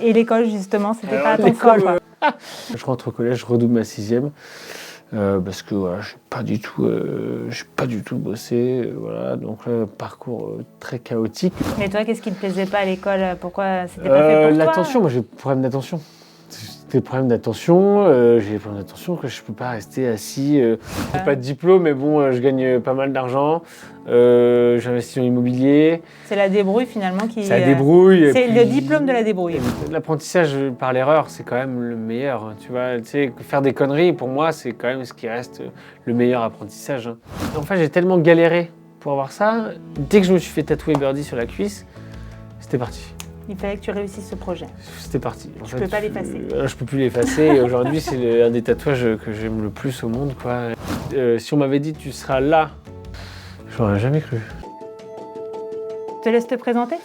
Et l'école, justement, c'était pas ton fort, quoi. Je rentre au collège, je redouble ma 6e. Parce que voilà, je n'ai pas du tout bossé, voilà, donc là, parcours très chaotique. Mais toi, qu'est-ce qui te plaisait pas à l'école? Pourquoi c'était pas fait pour toi? L'attention, moi j'ai des problèmes d'attention. J'ai des problèmes d'attention, que je peux pas rester assis. J'ai pas de diplôme, mais bon, je gagne pas mal d'argent. J'investis dans l'immobilier. C'est la débrouille finalement qui... C'est la débrouille. C'est le diplôme de la débrouille. L'apprentissage par l'erreur, c'est quand même le meilleur. Hein, tu vois, tu sais, faire des conneries, pour moi, c'est quand même ce qui reste le meilleur apprentissage. Hein. En fait, j'ai tellement galéré pour avoir ça. Dès que je me suis fait tatouer Birdie sur la cuisse, c'était parti. Il fallait que tu réussisses ce projet. C'était parti. Tu peux pas l'effacer. Je peux plus l'effacer. Et aujourd'hui, c'est un des tatouages que j'aime le plus au monde, quoi. Si on m'avait dit tu seras là, j'aurais jamais cru. Je te laisse te présenter.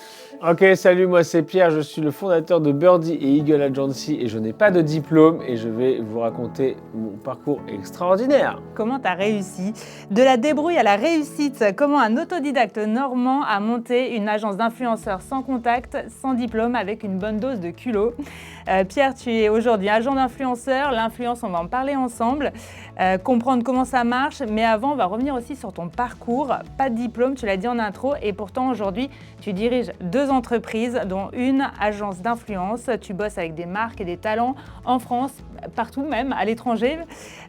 Ok, salut, moi c'est Pierre, je suis le fondateur de Birdie et Eagle Agency et je n'ai pas de diplôme et je vais vous raconter mon parcours extraordinaire. Comment tu as réussi? De la débrouille à la réussite, comment un autodidacte normand a monté une agence d'influenceurs sans contact, sans diplôme, avec une bonne dose de culot. Pierre, tu es aujourd'hui agent d'influenceur. L'influence, on va en parler ensemble, comprendre comment ça marche. Mais avant, on va revenir aussi sur ton parcours. Pas de diplôme, tu l'as dit en intro. Et pourtant, aujourd'hui, tu diriges 2 entreprises, dont une agence d'influence. Tu bosses avec des marques et des talents en France, partout même, à l'étranger.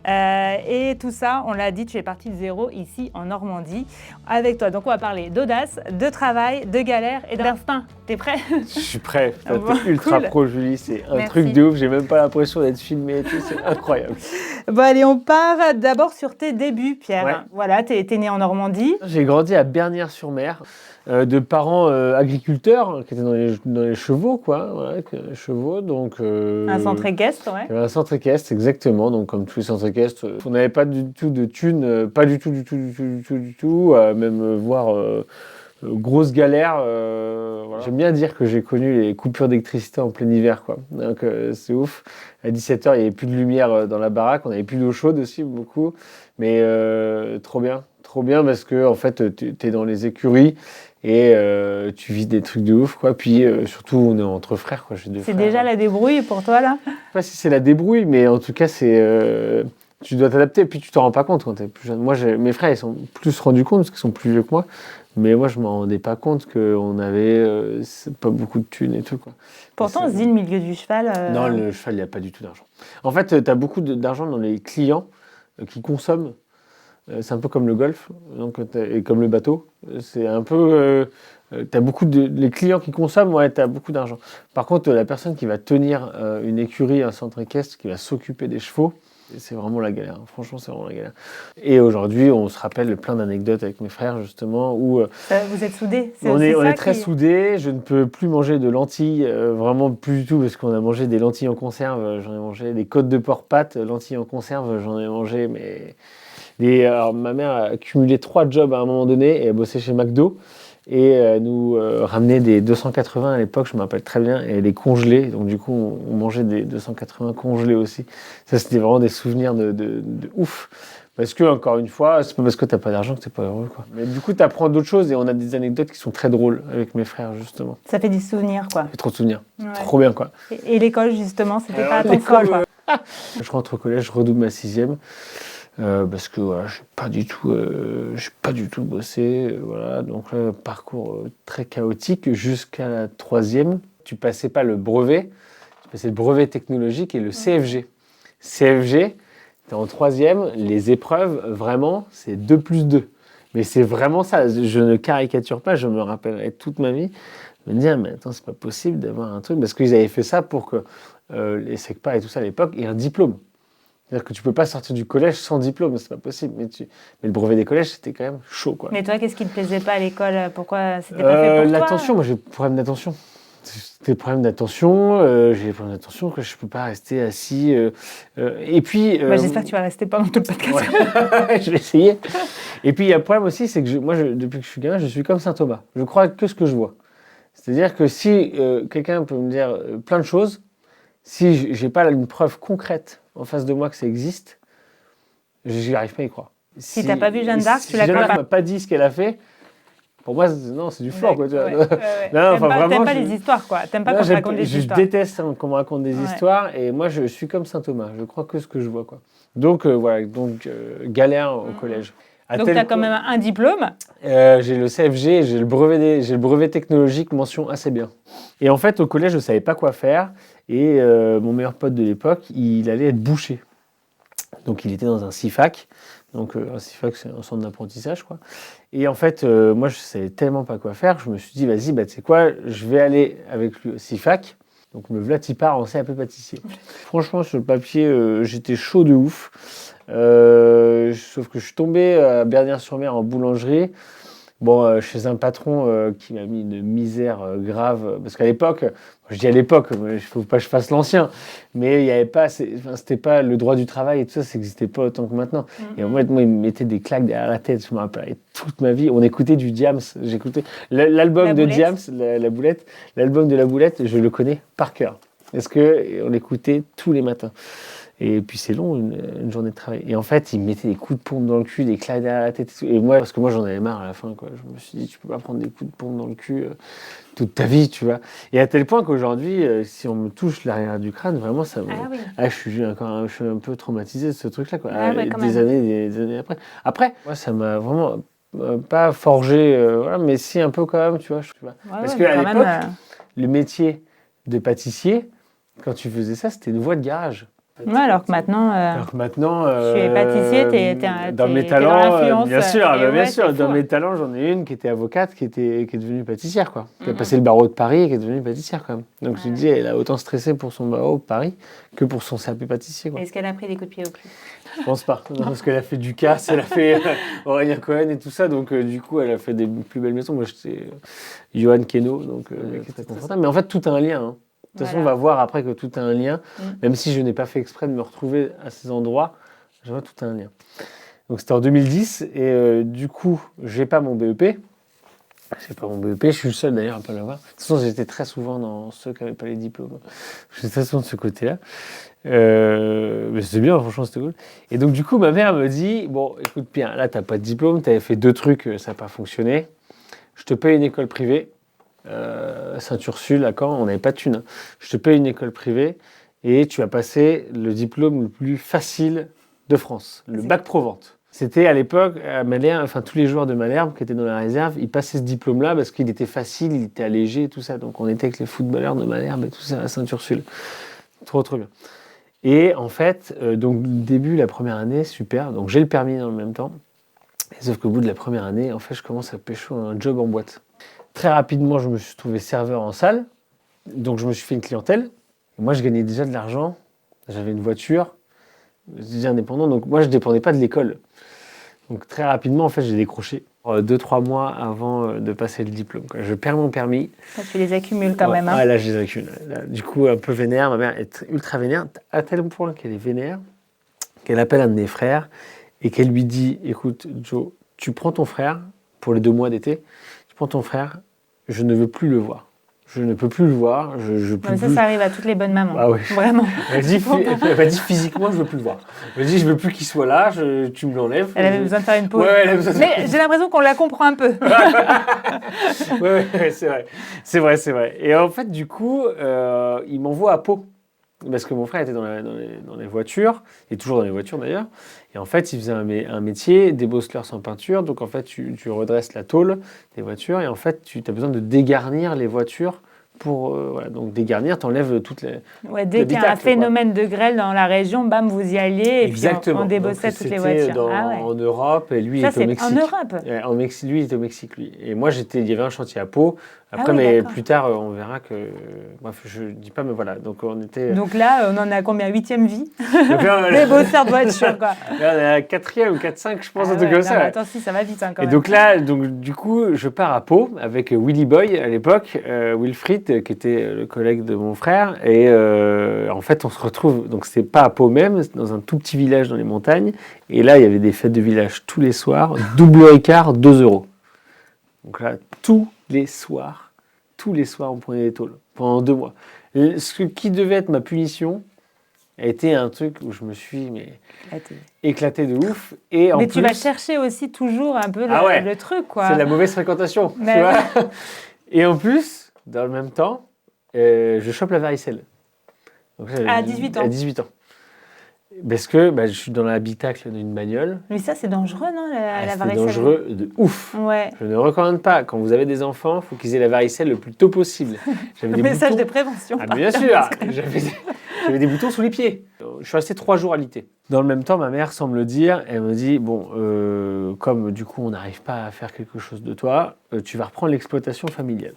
Et tout ça, on l'a dit, tu es parti de zéro ici en Normandie avec toi. Donc, on va parler d'audace, de travail, de galère et d'instinct. T'es prêt? Je suis prêt. T'es Bon, ultra cool. pro, Julie. C'est un Merci. truc de ouf. J'ai même pas l'impression d'être filmé et tout. C'est incroyable. Bon, allez, on part d'abord sur tes débuts, Pierre. Ouais. Voilà, t'es né en Normandie. J'ai grandi à Bernières-sur-Mer, de parents agriculteurs qui étaient dans les chevaux, quoi. Voilà, chevaux, donc... Un centre équestre, ouais. Il y avait un centre équestre, exactement. Donc, comme tous les centres équestres, on n'avait pas du tout de thunes, pas du tout, même voire grosse galère. Voilà. J'aime bien dire que j'ai connu les coupures d'électricité en plein hiver, quoi. Donc, c'est ouf. À 17h, il n'y avait plus de lumière dans la baraque, on n'avait plus d'eau chaude aussi, beaucoup. Mais trop bien parce que en fait, tu es dans les écuries et tu vis des trucs de ouf, quoi. Puis surtout, on est entre frères, quoi. J'ai 2 frères. C'est déjà la débrouille pour toi, là? Je sais pas si c'est la débrouille, mais en tout cas, c'est tu dois t'adapter. Puis tu t'en rends pas compte quand tu es plus jeune. Moi, mes frères, ils sont plus rendus compte parce qu'ils sont plus vieux que moi. Mais moi, je m'en rendais pas compte qu'on avait pas beaucoup de thunes et tout, quoi. Pourtant, on se dit le milieu du cheval... Non, le cheval, il n'y a pas du tout d'argent. En fait, tu as beaucoup d'argent dans les clients qui consomment. C'est un peu comme le golf donc, et comme le bateau. C'est un peu... t'as beaucoup les clients qui consomment, ouais, tu as beaucoup d'argent. Par contre, la personne qui va tenir une écurie, un centre équestre, qui va s'occuper des chevaux, c'est vraiment la galère. Franchement, c'est vraiment la galère. Et aujourd'hui, on se rappelle plein d'anecdotes avec mes frères, justement, où... vous êtes soudés? On est très soudés. Je ne peux plus manger de lentilles, vraiment plus du tout, parce qu'on a mangé des lentilles en conserve. J'en ai mangé des côtes de porc pâte, lentilles en conserve, j'en ai mangé, mais... Alors, ma mère a cumulé 3 jobs à un moment donné et elle bossait chez McDo et nous ramenait des 280 à l'époque, je me rappelle très bien, et les congelés. Donc du coup, on mangeait des 280 congelés aussi. Ça, c'était vraiment des souvenirs de ouf. Parce que, encore une fois, c'est pas parce que t'as pas d'argent que t'es pas heureux, quoi. Mais du coup, t'apprends d'autres choses et on a des anecdotes qui sont très drôles avec mes frères, justement. Ça fait des souvenirs, quoi. J'ai trop de souvenirs. Ouais. Trop bien, quoi. Et l'école, justement, c'était Alors, pas ton fort, quoi. Je rentre au collège, je redouble ma 6e. Parce que voilà, j'ai pas du tout bossé, voilà, donc là, parcours très chaotique jusqu'à la 3e. Tu passais pas le brevet, tu passais le brevet technologique et le CFG. CFG, t'es en 3e, les épreuves, vraiment, c'est 2+2. Mais c'est vraiment ça, je ne caricature pas, je me rappellerai toute ma vie, de me dire, mais attends, c'est pas possible d'avoir un truc, parce qu'ils avaient fait ça pour que les SECPA et tout ça à l'époque aient un diplôme. C'est-à-dire que tu peux pas sortir du collège sans diplôme, c'est pas possible. Mais le brevet des collèges, c'était quand même chaud, quoi. Mais toi, qu'est-ce qui te plaisait pas à l'école? Pourquoi c'était pas fait pour toi? L'attention, moi j'ai des problèmes d'attention. J'ai des problèmes d'attention, que je peux pas rester assis. Et puis... J'espère que tu vas rester pendant tout le podcast. Ouais. Je vais essayer. Et puis il y a un problème aussi, c'est que depuis que je suis gamin, je suis comme Saint Thomas. Je crois que ce que je vois. C'est-à-dire que si quelqu'un peut me dire plein de choses, si j'ai pas une preuve concrète en face de moi que ça existe, j'y arrive pas à y croire. Si t'as pas vu Jeanne d'Arc, tu la Jeanne crois d'Arc pas. m'a pas dit ce qu'elle a fait, Pour moi, non, c'est du flan, quoi. Tu vois. Ouais. Non, T'aimes pas les histoires, quoi. T'aimes pas qu'on te raconte des histoires. Je déteste qu'on me raconte des histoires, et moi, je suis comme saint Thomas. Je crois que ce que je vois, quoi. Donc, voilà, galère au collège. Donc, tu as quand même un diplôme. J'ai le CFG, j'ai le brevet technologique, mention assez bien. Et en fait, au collège, je ne savais pas quoi faire. Et mon meilleur pote de l'époque, il allait être boucher. Donc, il était dans un CIFAC. Donc, un CIFAC, c'est un centre d'apprentissage, quoi. Et en fait, moi, je ne savais tellement pas quoi faire. Je me suis dit, vas-y, tu sais quoi, je vais aller avec lui au CIFAC. Donc, me voilà, part en CAP pâtissier. Franchement, sur le papier, j'étais chaud de ouf. Sauf que je suis tombé à Bernières-sur-Mer en boulangerie. Bon, chez un patron qui m'a mis une misère grave. Parce qu'à l'époque, je dis à l'époque, il ne faut pas que je fasse l'ancien, mais il n'y avait pas, c'était pas le droit du travail et tout ça, ça n'existait pas autant que maintenant. Et en fait, moi, il me mettait des claques derrière la tête, je me rappelle. Et toute ma vie, on écoutait du Diams. J'écoutais l'album de Diams, la boulette, l'album de la boulette, je le connais par cœur. Parce qu'on l'écoutait tous les matins. Et puis c'est long, une journée de travail. Et en fait, il me mettait des coups de pompe dans le cul, des claques derrière la tête. Et moi, parce que moi, j'en avais marre à la fin, quoi. Je me suis dit, tu peux pas prendre des coups de pompe dans le cul toute ta vie, tu vois. Et à tel point qu'aujourd'hui, si on me touche l'arrière du crâne, vraiment, ça me... je suis un peu traumatisé de ce truc-là, quoi. Des années après. Après, moi, ça m'a vraiment pas forgé, voilà, mais si un peu quand même, tu vois. Parce qu'à l'époque, le métier de pâtissier, quand tu faisais ça, c'était une voie de garage. Ouais, alors que maintenant, tu es pâtissier, dans mes talents, bien sûr. Dans mes talents, j'en ai une qui était avocate, qui est devenue pâtissière, quoi. Qui a passé le barreau de Paris et qui est devenue pâtissière, quand même. Donc tu te dis, elle a autant stressé pour son barreau de Paris que pour son CAP pâtissier, quoi. Est-ce qu'elle a pris des coups de pied au cul? Je pense pas. Non, parce qu'elle a fait du CAS, elle a fait Aurélien Cohen et tout ça, donc du coup, elle a fait des plus belles maisons. Moi, j'étais Johan Keno, donc qui était confortable. Mais en fait, tout a un lien, hein. De toute façon, on va voir après que tout a un lien. Même si je n'ai pas fait exprès de me retrouver à ces endroits, je vois tout a un lien. Donc c'était en 2010 et du coup, j'ai pas mon BEP. Je suis le seul d'ailleurs à pas l'avoir. De toute façon, j'étais très souvent dans ceux qui n'avaient pas les diplômes. J'étais très souvent de ce côté-là. Mais c'était bien, franchement, c'était cool. Et donc du coup, ma mère me dit, bon, écoute Pierre, là, t'as pas de diplôme, t'avais fait 2 trucs, ça n'a pas fonctionné. Je te paye une école privée. Saint-Ursule à Caen, on n'avait pas de thunes. Je te paye une école privée et tu as passé le diplôme le plus facile de France, le bac pro-vente. C'était à l'époque, à Malherbe, enfin tous les joueurs de Malherbe qui étaient dans la réserve, ils passaient ce diplôme-là parce qu'il était facile, il était allégé et tout ça. Donc on était avec les footballeurs de Malherbe et tout ça à Saint-Ursule. Trop bien. Et en fait, donc début, la première année, super. Donc j'ai le permis dans le même temps. Et sauf qu'au bout de la première année, en fait, je commence à pécho un job en boîte. Très rapidement, je me suis trouvé serveur en salle, donc je me suis fait une clientèle. Et moi, je gagnais déjà de l'argent, j'avais une voiture, j'étais indépendant, donc moi, je ne dépendais pas de l'école. Donc très rapidement, en fait, j'ai décroché 2-3 mois avant de passer le diplôme, quoi. Je perds mon permis. Tu les accumules quand même. Hein. Ah, là, je les accumule. Là, du coup, un peu vénère, ma mère est ultra vénère, à tel point qu'elle est vénère, qu'elle appelle un de mes frères et qu'elle lui dit, écoute, Joe, tu prends ton frère pour les 2 mois d'été, tu prends ton frère, je ne veux plus le voir. Je ne peux plus le voir. Ça arrive à toutes les bonnes mamans. Ah oui. Vraiment. Elle m'a dit physiquement, je ne veux plus le voir. Elle m'a dit, je ne veux plus qu'il soit là, tu me l'enlèves. Elle avait besoin de faire une pause. Ouais, Mais j'ai l'impression qu'on la comprend un peu. ouais, c'est vrai. Et en fait, du coup, il m'envoie à Pau. Parce que mon frère était dans les voitures, et toujours dans les voitures d'ailleurs. Et en fait, il faisait un métier, débosseleur sans peinture. Donc en fait, tu redresses la tôle des voitures, et en fait, tu as besoin de dégarnir les voitures pour donc dégarnir, t'enlèves toutes les... Ouais, dès qu'il y a un phénomène de grêle dans la région, bam, vous y alliez, et exactement. Puis on débossait toutes les voitures. En Europe, et lui, il était au Mexique. En Europe lui, il était au Mexique, lui. Et moi, il y avait un chantier à Pau. Après, mais plus tard, on verra que... Bref, je ne dis pas, mais voilà. Donc, on était... Donc là, on en a combien? 8e vie? Des bosseurs de voiture, quoi. Là, on est à 4e ou 4-5, je pense, un truc comme ça. Attends, si, ça va vite, hein, quand même. Et donc là, du coup, je pars à Pau avec Willy Boy, à l'époque, Wilfried, qui était le collègue de mon frère. Et en fait, on se retrouve... Donc, c'était pas à Pau même, c'était dans un tout petit village dans les montagnes. Et là, il y avait des fêtes de village tous les soirs. Double écart, 2 €. Donc là, tous les soirs, on prenait des tôles pendant 2 mois. Ce qui devait être ma punition, a été un truc où je me suis Éclaté. éclaté de ouf. Et Mais tu vas chercher aussi toujours un peu le truc, quoi. C'est de la mauvaise fréquentation, tu Mais vois. Et en plus, dans le même temps, je chope la varicelle. Donc, À 18 ans. À 18 ans. Parce que je suis dans l'habitacle d'une bagnole. Mais ça, c'est dangereux, non, la C'est varicelle? dangereux de ouf. Ouais. Je ne recommande pas. Quand vous avez des enfants, il faut qu'ils aient la varicelle le plus tôt possible. J'avais des Message boutons. de prévention. Ah, bien sûr, j'avais des boutons sous les pieds. Je suis resté 3 jours alité. Dans le même temps, ma mère, sans me le dire, elle me dit, bon, comme du coup on n'arrive pas à faire quelque chose de toi, tu vas reprendre l'exploitation familiale.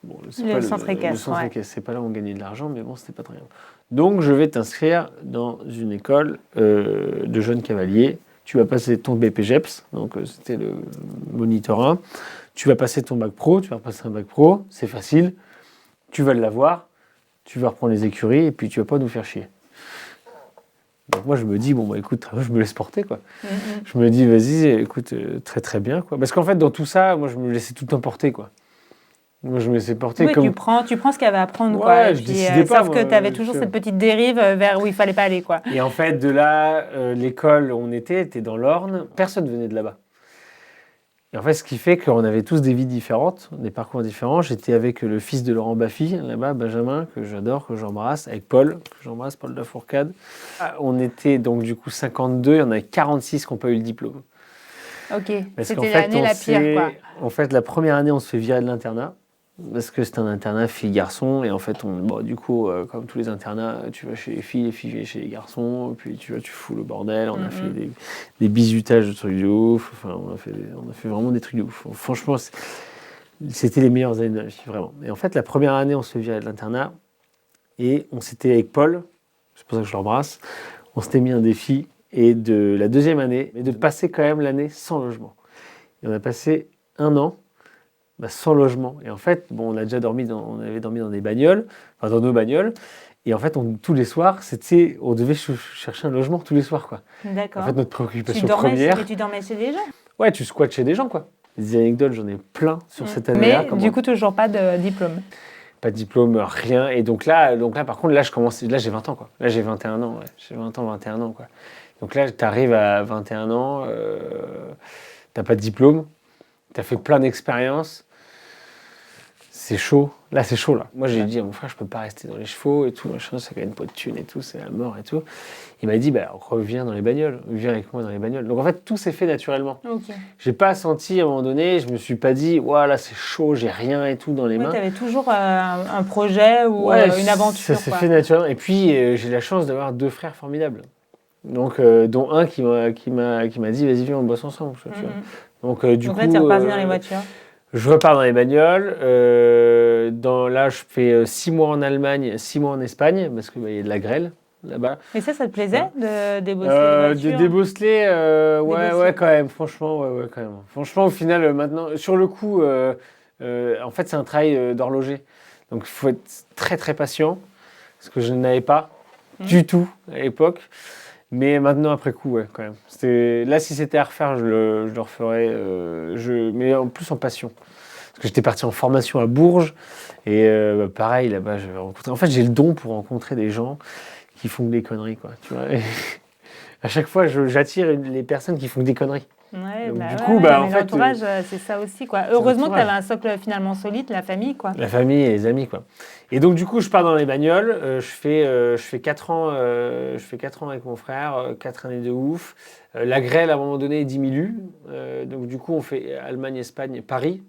Bon, Le centre équestre. Le centre équestre, c'est pas là où on gagnait de l'argent, mais bon, c'était pas très grave. Donc, je vais t'inscrire dans une école de jeunes cavaliers. Tu vas passer ton BPGEPS, donc c'était le moniteur 1. Tu vas passer ton bac pro, tu vas passer un bac pro, c'est facile. Tu vas l'avoir, tu vas reprendre les écuries et puis tu vas pas nous faire chier. Donc moi je me dis, écoute, je me laisse porter, quoi. Je me dis, vas-y, écoute, très très bien, quoi. Parce qu'en fait, dans tout ça, moi je me laissais tout emporter, quoi. Moi je me laissais porter Oui, comme... tu prends ce qu'il y avait à prendre, Ouais, quoi. Et je puis, décidais pas, sauf que tu avais toujours cette petite dérive vers où il fallait pas aller, quoi. Et en fait, de là, l'école où on était dans l'Orne, personne venait de là-bas. Et en fait, ce qui fait qu'on avait tous des vies différentes, des parcours différents. J'étais avec le fils de Laurent Baffy, là-bas, Benjamin, que j'adore, que j'embrasse, avec Paul, que j'embrasse, Paul Lafourcade. On était donc du coup 52, il y en avait 46 qui n'ont pas eu le diplôme. Ok, Parce c'était l'année la pire, quoi. En fait, la première année, on se fait virer de l'internat. Parce que c'est un internat filles-garçons, et en fait, du coup, comme tous les internats, tu vas chez les filles chez les garçons, puis tu fous le bordel. On a fait des bizutages de trucs de ouf, enfin, on a fait vraiment des trucs de ouf. Franchement, c'était les meilleures années de ma vie, vraiment. Et en fait, la première année, on se fait virer de l'internat, et on s'était avec Paul, c'est pour ça que je l'embrasse, on s'était mis un défi, et de la deuxième année, mais de passer quand même l'année sans logement. Et on a passé 1 an, sans logement. Et en fait, on avait dormi dans des bagnoles, enfin dans nos bagnoles. Et en fait, tous les soirs, on devait chercher un logement tous les soirs, quoi. D'accord. En fait, notre préoccupation première. Tu dormais chez des gens? Ouais, tu squattes chez des gens, quoi. Des anecdotes, j'en ai plein sur cette année-là. Mais du coup, toujours pas de diplôme. Pas de diplôme, rien. Et donc là, par contre, là, j'ai 20 ans, quoi. Là, j'ai 21 ans, ouais. J'ai 20 ans, 21 ans, quoi. Donc là, tu arrives à 21 ans, t'as pas de diplôme, t'as fait plein d'expériences. C'est chaud. Là, c'est chaud, là. Moi, j'ai dit à mon frère, je peux pas rester dans les chevaux et tout, machin, ça gagne pas de thunes et tout, c'est la mort et tout. Il m'a dit, reviens dans les bagnoles, viens avec moi dans les bagnoles. Donc, en fait, tout s'est fait naturellement. Okay. J'ai pas senti, à un moment donné, je me suis pas dit, là, c'est chaud, j'ai rien et tout dans les mains. Tu avais toujours un projet ou une aventure. Ça s'est fait naturellement. Et puis, j'ai la chance d'avoir 2 frères formidables. Donc, dont un qui m'a dit, vas-y, viens, on bosse ensemble. Donc, du coup. Là, tu es reparti dans les voitures. Je repars dans les bagnoles. Là, je fais 6 mois en Allemagne, 6 mois en Espagne, parce qu'il y a de la grêle là-bas. Et ça te plaisait de débosseler les voitures? De débosseler, ouais, quand même. Franchement, ouais, quand même. Franchement, au final, maintenant, sur le coup, en fait, c'est un travail d'horloger. Donc, il faut être très, très patient, ce que je n'avais pas du tout à l'époque. Mais maintenant, après coup, ouais, quand même. Là, si c'était à refaire, je le referais. Mais en plus en passion. Parce que j'étais parti en formation à Bourges. Et pareil, là-bas, j'avais rencontré... En fait, j'ai le don pour rencontrer des gens qui font des conneries, quoi. Tu vois. Et à chaque fois, j'attire les personnes qui font des conneries. Ouais, donc, du coup, en fait, l'entourage, c'est ça aussi, quoi. Heureusement que tu avais un socle finalement solide, la famille, quoi. La famille et les amis, quoi. Et donc, du coup, je pars dans les bagnoles. Je fais 4 ans, avec mon frère, 4 années de ouf. La grêle, à un moment donné, diminue. Donc, du coup, on fait Allemagne, Espagne, Paris.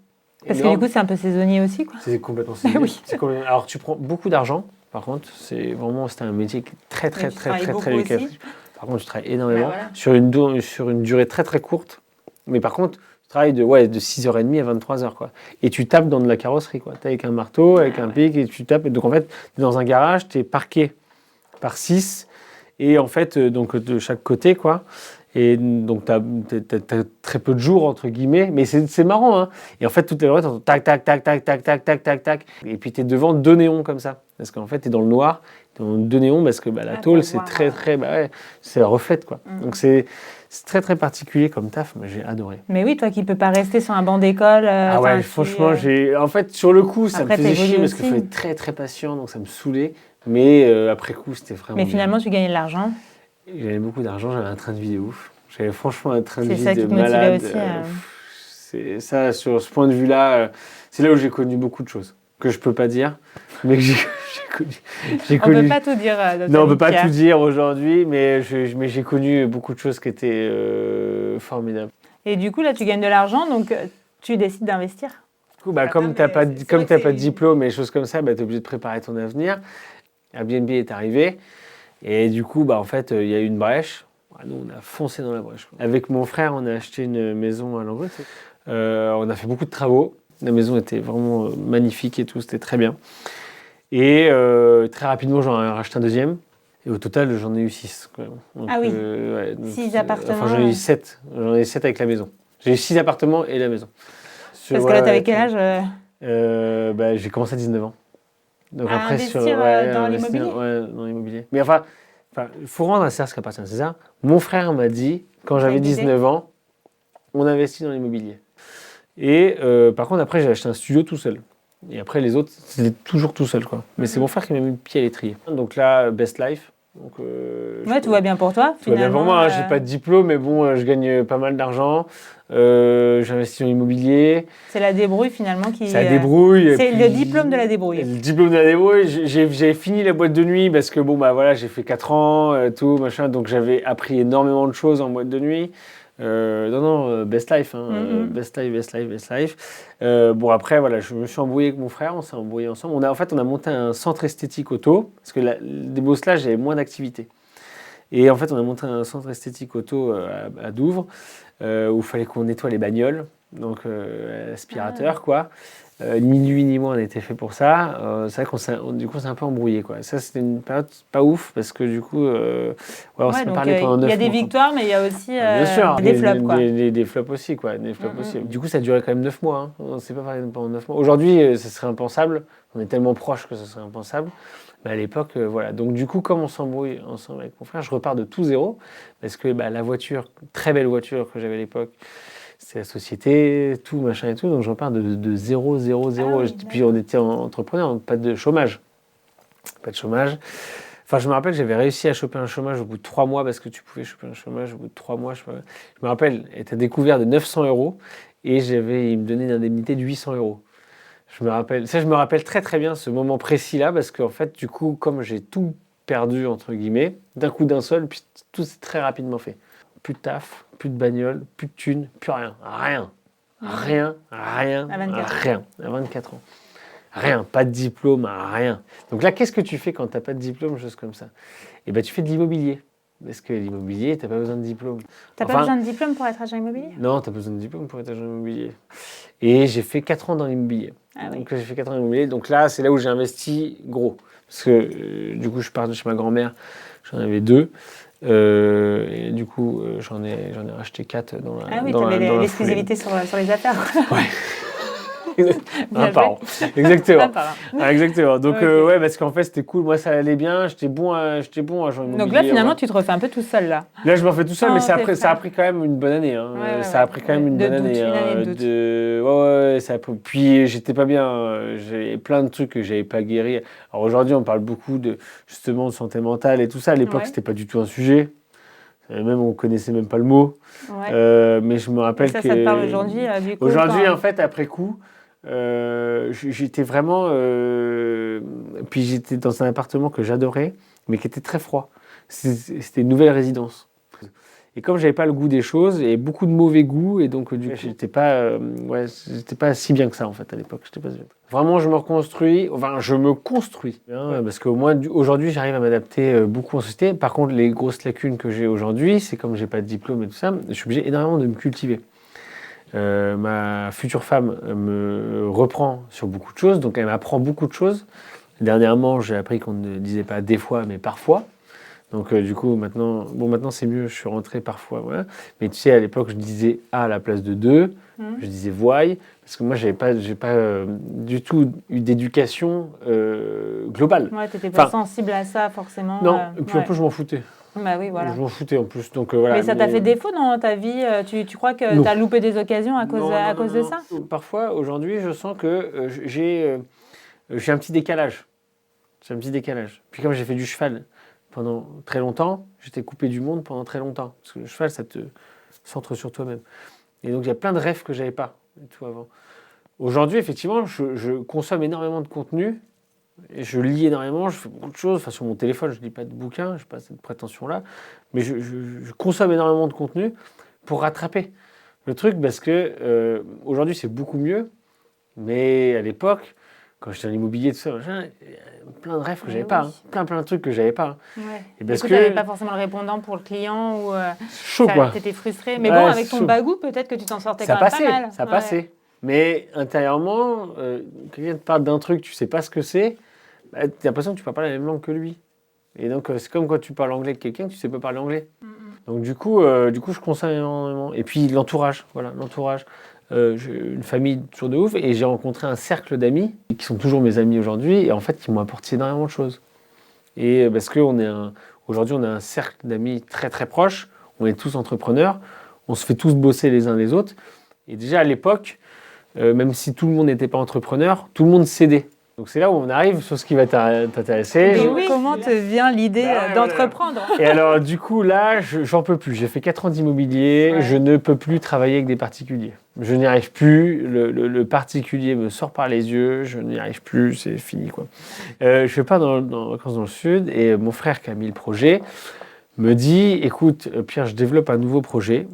Parce que du coup, c'est un peu saisonnier aussi, quoi. C'est complètement saisonnier. Oui. Alors, tu prends beaucoup d'argent, par contre. C'était un métier très lucratif. Par contre, je travaille énormément sur une durée très, très courte. Mais par contre, je travaille de 6h30 à 23h, quoi. Et tu tapes dans de la carrosserie, quoi. Tu es avec un marteau, avec un pic, et tu tapes. Donc, en fait, tu es dans un garage, tu es parqué par 6. Et en fait, donc, de chaque côté, quoi. Et donc, tu as très peu de jours, entre guillemets. Mais c'est marrant, hein. Et en fait, toutes les journées, tu entends tac, tac, tac, tac, tac, tac, tac, tac, tac. Et puis, tu es devant 2 néons comme ça. Parce qu'en fait, tu es dans le noir. Tu es dans 2 néons parce que la tôle, c'est très, très... c'est la reflète, quoi. Donc, c'est très, très particulier comme taf, mais j'ai adoré. Mais oui, toi qui ne peux pas rester sur un banc d'école... franchement, en fait, sur le coup, ça me faisait chier parce qu'il aussi. fallait être très, très patient, donc ça me saoulait. Mais après coup, c'était vraiment Mais bien. finalement, tu gagnais de l'argent. J'avais beaucoup d'argent, j'avais un train de vie de ouf. J'avais franchement un train de C'est vie ça de qui te motivait malade. aussi, C'est ça, sur ce point de vue-là, c'est là où j'ai connu beaucoup de choses que je peux pas dire, mais que j'ai On connu. peut pas tout dire dans ta Non, on vie, peut pas Pierre. tout dire aujourd'hui, mais j'ai connu beaucoup de choses qui étaient formidables. Et du coup, là, tu gagnes de l'argent, donc tu décides d'investir. Du coup, comme tu n'as pas, de diplôme et des choses comme ça, tu es obligé de préparer ton avenir. Airbnb est arrivé. Et du coup, en fait, il y a eu une brèche. Nous, on a foncé dans la brèche. Avec mon frère, on a acheté une maison à Languedoc. On a fait beaucoup de travaux. La maison était vraiment magnifique et tout, c'était très bien. Et très rapidement, j'en ai racheté un deuxième. Et au total, j'en ai eu 6. Donc, Ah oui, ouais, 6 appartements. Enfin, j'en ai eu 7. J'en ai 7 avec la maison. J'ai eu 6 appartements et la maison. Parce que là, tu avais quel âge J'ai commencé à 19 ans. Donc à investir dans l'immobilier. Ouais, dans l'immobilier. Mais enfin, il faut rendre à César ce qui appartient à César. Mon frère m'a dit, quand j'avais 19 ans, on investit dans l'immobilier. Et par contre, après, j'ai acheté un studio tout seul. Et après, les autres, c'était toujours tout seul, quoi. Mais c'est mon frère qui m'a mis le pied à l'étrier. Donc là, Best Life. Donc, tout va bien pour toi, tout va bien pour moi. J'ai pas de diplôme, mais bon, je gagne pas mal d'argent. J'investis dans l'immobilier. C'est la débrouille finalement qui. C'est la débrouille. C'est le diplôme de la débrouille. Le diplôme de la débrouille. J'ai fini la boîte de nuit parce que voilà, j'ai fait 4 ans, tout machin. Donc j'avais appris énormément de choses en boîte de nuit. Best Life, Best Life. Après, voilà, je me suis embrouillé avec mon frère, on s'est embrouillé ensemble. On a monté un centre esthétique auto parce que des Bosselage, j'avais moins d'activité. Et en fait, on a monté un centre esthétique auto à Douvres où il fallait qu'on nettoie les bagnoles, donc aspirateur, quoi. Ni lui ni moi on était fait pour ça. C'est vrai qu'on s'est un peu embrouillé, quoi. Ça, c'était une période pas ouf parce que du coup, on s'est parlé pendant 9 mois. Il y a des victoires, mais il y a aussi bien sûr, des flops, quoi. Des flops aussi, quoi. Des flops aussi. Du coup, ça a duré quand même 9 mois. Hein. On ne s'est pas parlé pendant 9 mois. Aujourd'hui, ça serait impensable. On est tellement proches que ça serait impensable. Mais à l'époque, voilà. Donc du coup, comme on s'embrouille ensemble avec mon frère, je repars de tout zéro parce que la voiture, très belle voiture que j'avais à l'époque, c'est la société, tout, machin et tout. Donc, je repars de 0, 0, 0. Ah oui, puis, on était entrepreneur, pas de chômage. Pas de chômage. Enfin, je me rappelle que j'avais réussi à choper un chômage au bout de 3 mois parce que tu pouvais choper un chômage au bout de 3 mois. Je me rappelle, était découvert de 900 € et il me donnait une indemnité de 800 €. Je me rappelle très très bien ce moment précis-là parce qu'en fait, du coup, comme j'ai tout perdu, entre guillemets, d'un coup d'un seul, puis tout s'est très rapidement fait. Plus de taf, plus de bagnole, plus de thunes, plus rien. Rien. À 24 ans. Rien. Pas de diplôme, rien. Donc là, qu'est-ce que tu fais quand tu n'as pas de diplôme, chose comme ça ? Eh bien, tu fais de l'immobilier. Parce que l'immobilier, tu n'as pas besoin de diplôme. Tu n'as pas besoin de diplôme pour être agent immobilier ? Non, tu n'as pas besoin de diplôme pour être agent immobilier. Et j'ai fait 4 ans dans l'immobilier. Donc j'ai fait 4 ans dans l'immobilier. Donc là, c'est là où j'ai investi gros. Parce que du coup, je pars de chez ma grand-mère, j'en avais 2. Et du coup, j'en ai racheté 4 dans la Ah oui, tu avais l'exclusivité sur les affaires. Ouais. Un par an. Exactement. Exactement. Donc, parce qu'en fait, c'était cool. Moi, ça allait bien. J'étais bon à agent immobilier. Donc là, finalement, tu te refais un peu tout seul, là. Là, je me refais tout seul, mais ça a pris quand même une bonne année. Hein. Ça a pris quand même une bonne année. Ça a pris... Puis, j'étais pas bien. J'avais plein de trucs que j'avais pas guéri. Alors, aujourd'hui, on parle beaucoup justement de santé mentale et tout ça. À l'époque, c'était pas du tout un sujet. Même, on connaissait même pas le mot. Mais je me rappelle que... Ça te parle aujourd'hui, du coup. Aujourd'hui, en fait, après coup... j'étais vraiment puis j'étais dans un appartement que j'adorais mais qui était très froid. C'était une nouvelle résidence et comme j'avais pas le goût des choses et beaucoup de mauvais goût et donc du coup j'étais pas si bien que ça en fait à l'époque. Vraiment je me construis hein, parce qu'au moins aujourd'hui j'arrive à m'adapter beaucoup en société. Par contre les grosses lacunes que j'ai aujourd'hui c'est comme j'ai pas de diplôme et tout ça, je suis obligé énormément de me cultiver. Ma future femme me reprend sur beaucoup de choses, donc elle m'apprend beaucoup de choses. Dernièrement, j'ai appris qu'on ne disait pas des fois, mais parfois. Donc du coup, maintenant c'est mieux, je suis rentré parfois. Voilà. Mais tu sais, à l'époque, je disais à la place de 2, je disais voy, parce que moi, j'ai pas du tout eu d'éducation globale. Ouais, tu n'étais pas sensible à ça, forcément. Non, et puis en plus, je m'en foutais. Bah oui, voilà. Je m'en foutais en plus. Donc, voilà. Mais ça t'a fait défaut dans ta vie ? Tu crois que tu as loupé des occasions à cause de ça ? Parfois, aujourd'hui, je sens que j'ai un petit décalage. J'ai un petit décalage. Puis comme j'ai fait du cheval pendant très longtemps, j'étais coupé du monde pendant très longtemps. Parce que le cheval, ça te centre sur toi-même. Et donc, il y a plein de rêves que j'avais pas et tout avant. Aujourd'hui, effectivement, je consomme énormément de contenu. Et je lis énormément, je fais beaucoup de choses. Enfin, sur mon téléphone, je ne lis pas de bouquins, je n'ai pas cette prétention-là. Mais je consomme énormément de contenu pour rattraper le truc parce que aujourd'hui, c'est beaucoup mieux. Mais à l'époque, quand j'étais dans l'immobilier, tout ça, machin, il y a plein de rêves que j'avais pas. Plein de trucs que j'avais pas. Ouais. Et parce que tu que n'avais pas forcément le répondant pour le client ou chaud, quoi. tu étais frustré. Mais bon, avec ton bagou, peut-être que tu t'en sortais quand même pas mal. Ça passait. Mais intérieurement, quelqu'un te parle d'un truc, tu sais pas ce que c'est, bah, tu as l'impression que tu parles pas la même langue que lui. Et donc, c'est comme quand tu parles anglais avec quelqu'un, tu sais pas parler anglais. Donc, du coup, je consomme énormément. Et puis, l'entourage, voilà, l'entourage. J'ai une famille toujours de ouf et j'ai rencontré un cercle d'amis qui sont toujours mes amis aujourd'hui et en fait, qui m'ont apporté énormément de choses. Et parce qu'aujourd'hui, on a un cercle d'amis très très proche, on est tous entrepreneurs, on se fait tous bosser les uns les autres. Et déjà à l'époque, même si tout le monde n'était pas entrepreneur, tout le monde s'aidait. Donc c'est là où on arrive sur ce qui va t'intéresser. Comment te vient l'idée d'entreprendre ? Et alors du coup là, j'en peux plus. J'ai fait 4 ans d'immobilier, je ne peux plus travailler avec des particuliers. Je n'y arrive plus, le particulier me sort par les yeux, je n'y arrive plus, c'est fini quoi. Je pars dans vacances dans le sud et mon frère qui a mis le projet me dit, écoute Pierre, je développe un nouveau projet,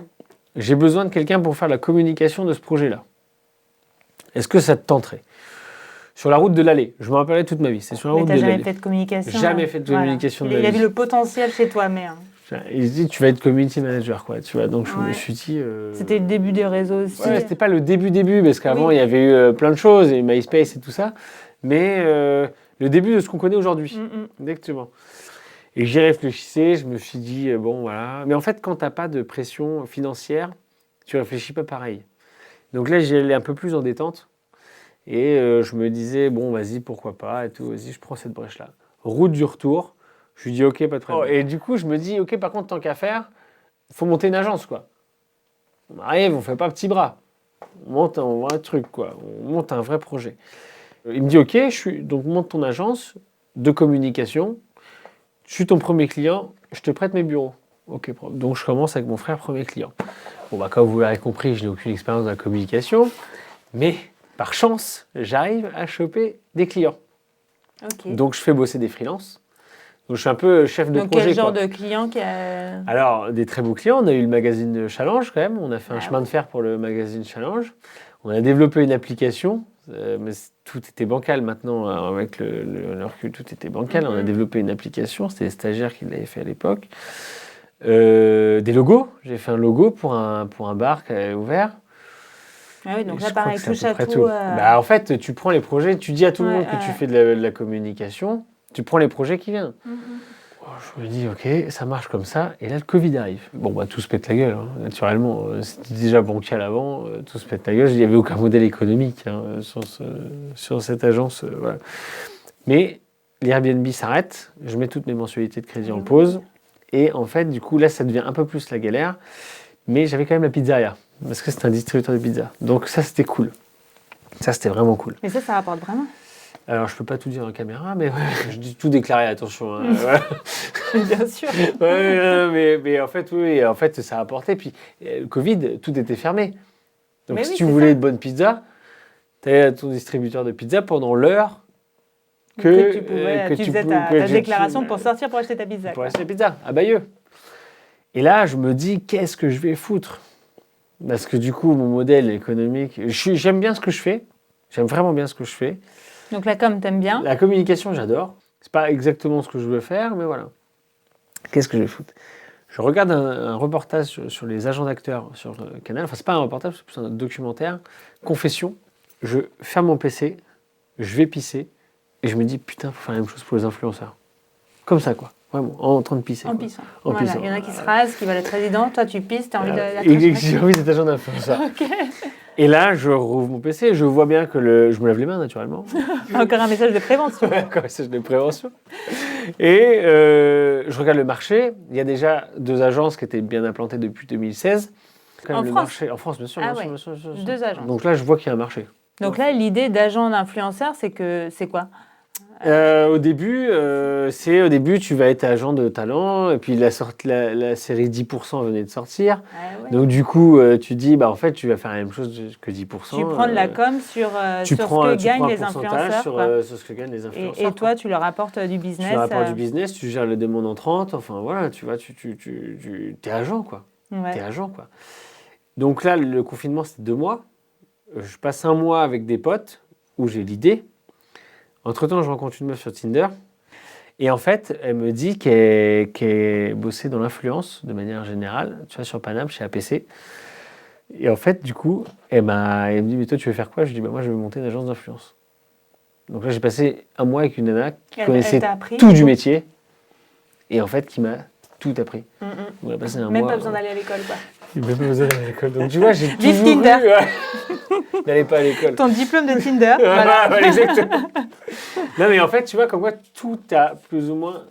j'ai besoin de quelqu'un pour faire la communication de ce projet-là. Est-ce que ça te tenterait ? Sur la route de l'Allée, je me rappellerai toute ma vie, c'est sur la route de l'Allée. Mais tu n'as jamais fait de communication ? Jamais fait de communication de ma vie. Il a vu le potentiel chez toi, mais... Il se dit, tu vas être community manager, quoi. Tu vois, donc je me suis dit... C'était le début des réseaux aussi. Ouais, c'était pas le début, parce qu'avant, il y avait eu plein de choses, et MySpace et tout ça, mais le début de ce qu'on connaît aujourd'hui. Exactement. Et j'y réfléchissais, je me suis dit, bon, voilà. Mais en fait, quand tu n'as pas de pression financière, tu réfléchis pas pareil. Donc là, j'y allais un peu plus en détente, et je me disais, bon, vas-y, pourquoi pas, et tout, vas-y, je prends cette brèche-là. Route du retour, je lui dis, ok, pas de problème. Et du coup, je me dis, ok, par contre, tant qu'à faire, il faut monter une agence, quoi. On arrive, on fait pas petit bras. On monte un vrai truc, quoi. On monte un vrai projet. Il me dit, ok, donc monte ton agence de communication. Je suis ton premier client, je te prête mes bureaux. Ok, donc je commence avec mon frère, premier client. Bon, bah, comme vous l'avez compris, je n'ai aucune expérience dans la communication, mais par chance, j'arrive à choper des clients. Okay. Donc je fais bosser des freelances. Donc je suis un peu chef de projet. Quel genre de client qui a... Alors, des très beaux clients. On a eu le magazine Challenge quand même. On a fait un chemin de fer pour le magazine Challenge. On a développé une application, mais tout était bancal maintenant. Avec le recul, tout était bancal. On a développé une application. C'était les stagiaires qui l'avaient fait à l'époque. Des logos. J'ai fait un logo pour un bar qui avait ouvert. Ah oui, donc là, pareil, touche à tout. Bah, en fait, tu prends les projets, tu dis à tout le monde que tu fais de la communication, tu prends les projets qui viennent. Je me dis, ok, ça marche comme ça, et là, le Covid arrive. Bon, bah, tout se pète la gueule, hein. Naturellement. C'était déjà bancal avant, tout se pète la gueule. Il n'y avait aucun modèle économique sur cette agence. Voilà. Mais l'Airbnb s'arrête, je mets toutes mes mensualités de crédit en pause, et en fait, du coup, là, ça devient un peu plus la galère, mais j'avais quand même la pizzeria. Parce que c'est un distributeur de pizza. Donc ça, c'était cool. Ça, c'était vraiment cool. Mais ça rapporte vraiment. Alors, je peux pas tout dire en caméra, mais je dis tout déclaré, attention. Hein, Bien sûr. Mais en fait, oui, en fait, ça a apporté. Puis, le Covid, tout était fermé. Donc, si tu voulais de bonnes pizzas, tu allais à ton distributeur de pizza pendant l'heure que tu faisais ta déclaration pour sortir pour acheter ta pizza. Pour acheter la pizza, à Bayeux. Et là, je me dis, qu'est-ce que je vais foutre ? Parce que du coup, mon modèle économique, j'aime bien ce que je fais. J'aime vraiment bien ce que je fais. Donc la com, t'aimes bien ? La communication, j'adore. C'est pas exactement ce que je veux faire, mais voilà. Qu'est-ce que je vais foutre ? Je regarde un reportage sur les agents d'acteurs sur le Canal. Enfin, c'est pas un reportage, c'est plus un documentaire. Confession. Je ferme mon PC, je vais pisser, et je me dis, putain, faut faire la même chose pour les influenceurs. Comme ça, quoi. Vraiment, en train de pisser. En pissant. Voilà. Il y en a qui se rasent, qui veulent être président. Toi, tu pisses, tu as envie j'ai envie d'être agent d'influenceur. Okay. Et là, je rouvre mon PC, je vois bien que je me lave les mains, naturellement. Encore un message de prévention. Encore un message de prévention. Et je regarde le marché. Il y a déjà 2 agences qui étaient bien implantées depuis 2016. En France ? Marché, en France, bien sûr. Ah bien sûr. 2 agences. Donc là, je vois qu'il y a un marché. Donc là, l'idée d'agent d'influenceur, c'est quoi ? Au début, tu vas être agent de talent, et puis la série 10% venait de sortir. Ouais. Donc du coup, tu dis, bah en fait, tu vas faire la même chose que 10%. Tu prends de la com sur tu ce prends que un gagnent les pourcentage influenceurs. sur, Quoi. sur ce que gagnent les influenceurs. Et toi, tu leur apportes du business. Tu leur apportes du business, tu gères le démon entrante, enfin voilà, tu vois, t'es agent, quoi. Ouais. T'es agent, quoi. Donc là, le confinement, c'était 2 mois. Je passe 1 mois avec des potes où j'ai l'idée. Entre-temps, je rencontre une meuf sur Tinder. Et en fait, elle me dit qu'elle bossait dans l'influence de manière générale, tu vois, sur Paname, chez APC. Et en fait, du coup, elle me dit, mais toi, tu veux faire quoi? Je lui dis, bah moi, je veux monter une agence d'influence. Donc là, j'ai passé 1 mois avec une nana qui connaissait tout du métier. Et en fait, qui m'a tout appris. On a passé un Même mois, pas besoin d'aller à l'école, quoi. Même pas besoin d'aller à l'école. Donc tu vois, j'ai Vive toujours Tinder. n'allez pas à l'école. Ton diplôme de Tinder. Voilà. Voilà, exactement. Non, mais en fait, tu vois, comme quoi, tout a plus ou moins...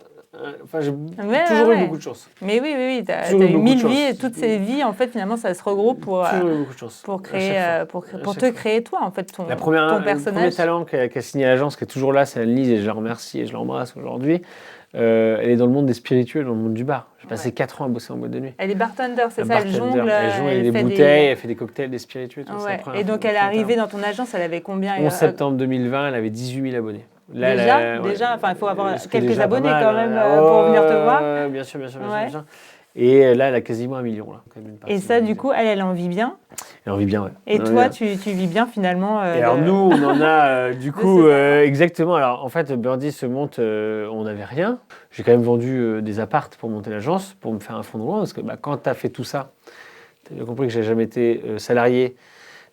Enfin, j'ai toujours eu beaucoup de chance. Mais oui, tu as Toujours eu 1000 beaucoup de vies et chance. toutes ces vies, en fait, finalement, ça se regroupe pour Toujours eu beaucoup de chance. créer, pour te créer toi, en fait, ton Le personnage. premier talent qui a signé à l'agence, qui est toujours là, c'est Anne-Lise, et je la remercie et je l'embrasse aujourd'hui. Elle est dans le monde des spiritueux, dans le monde du bar. J'ai passé 4 ans à bosser en boîte de nuit. Elle est bartender, c'est ça, elle jongle. Elle jongle des bouteilles, elle fait des cocktails, des spiritueux. Tout ça. Et donc, elle est arrivée dans ton agence, elle avait combien? 11 septembre 2020, elle avait 18 000 abonnés. Là, déjà, enfin, il faut avoir quelques abonnés quand même pour venir te voir. Bien sûr. Et là, elle a quasiment 1 million. Là, et ça, du coup, elle en vit bien? Elle en vit bien, ouais. Et toi, tu vis bien finalement et alors nous, on en a du coup, exactement. Alors en fait, Birdie se monte, on n'avait rien. J'ai quand même vendu des appartes pour monter l'agence, pour me faire un fonds de roulement. Parce que quand tu as fait tout ça, tu as bien compris que j'ai jamais été salarié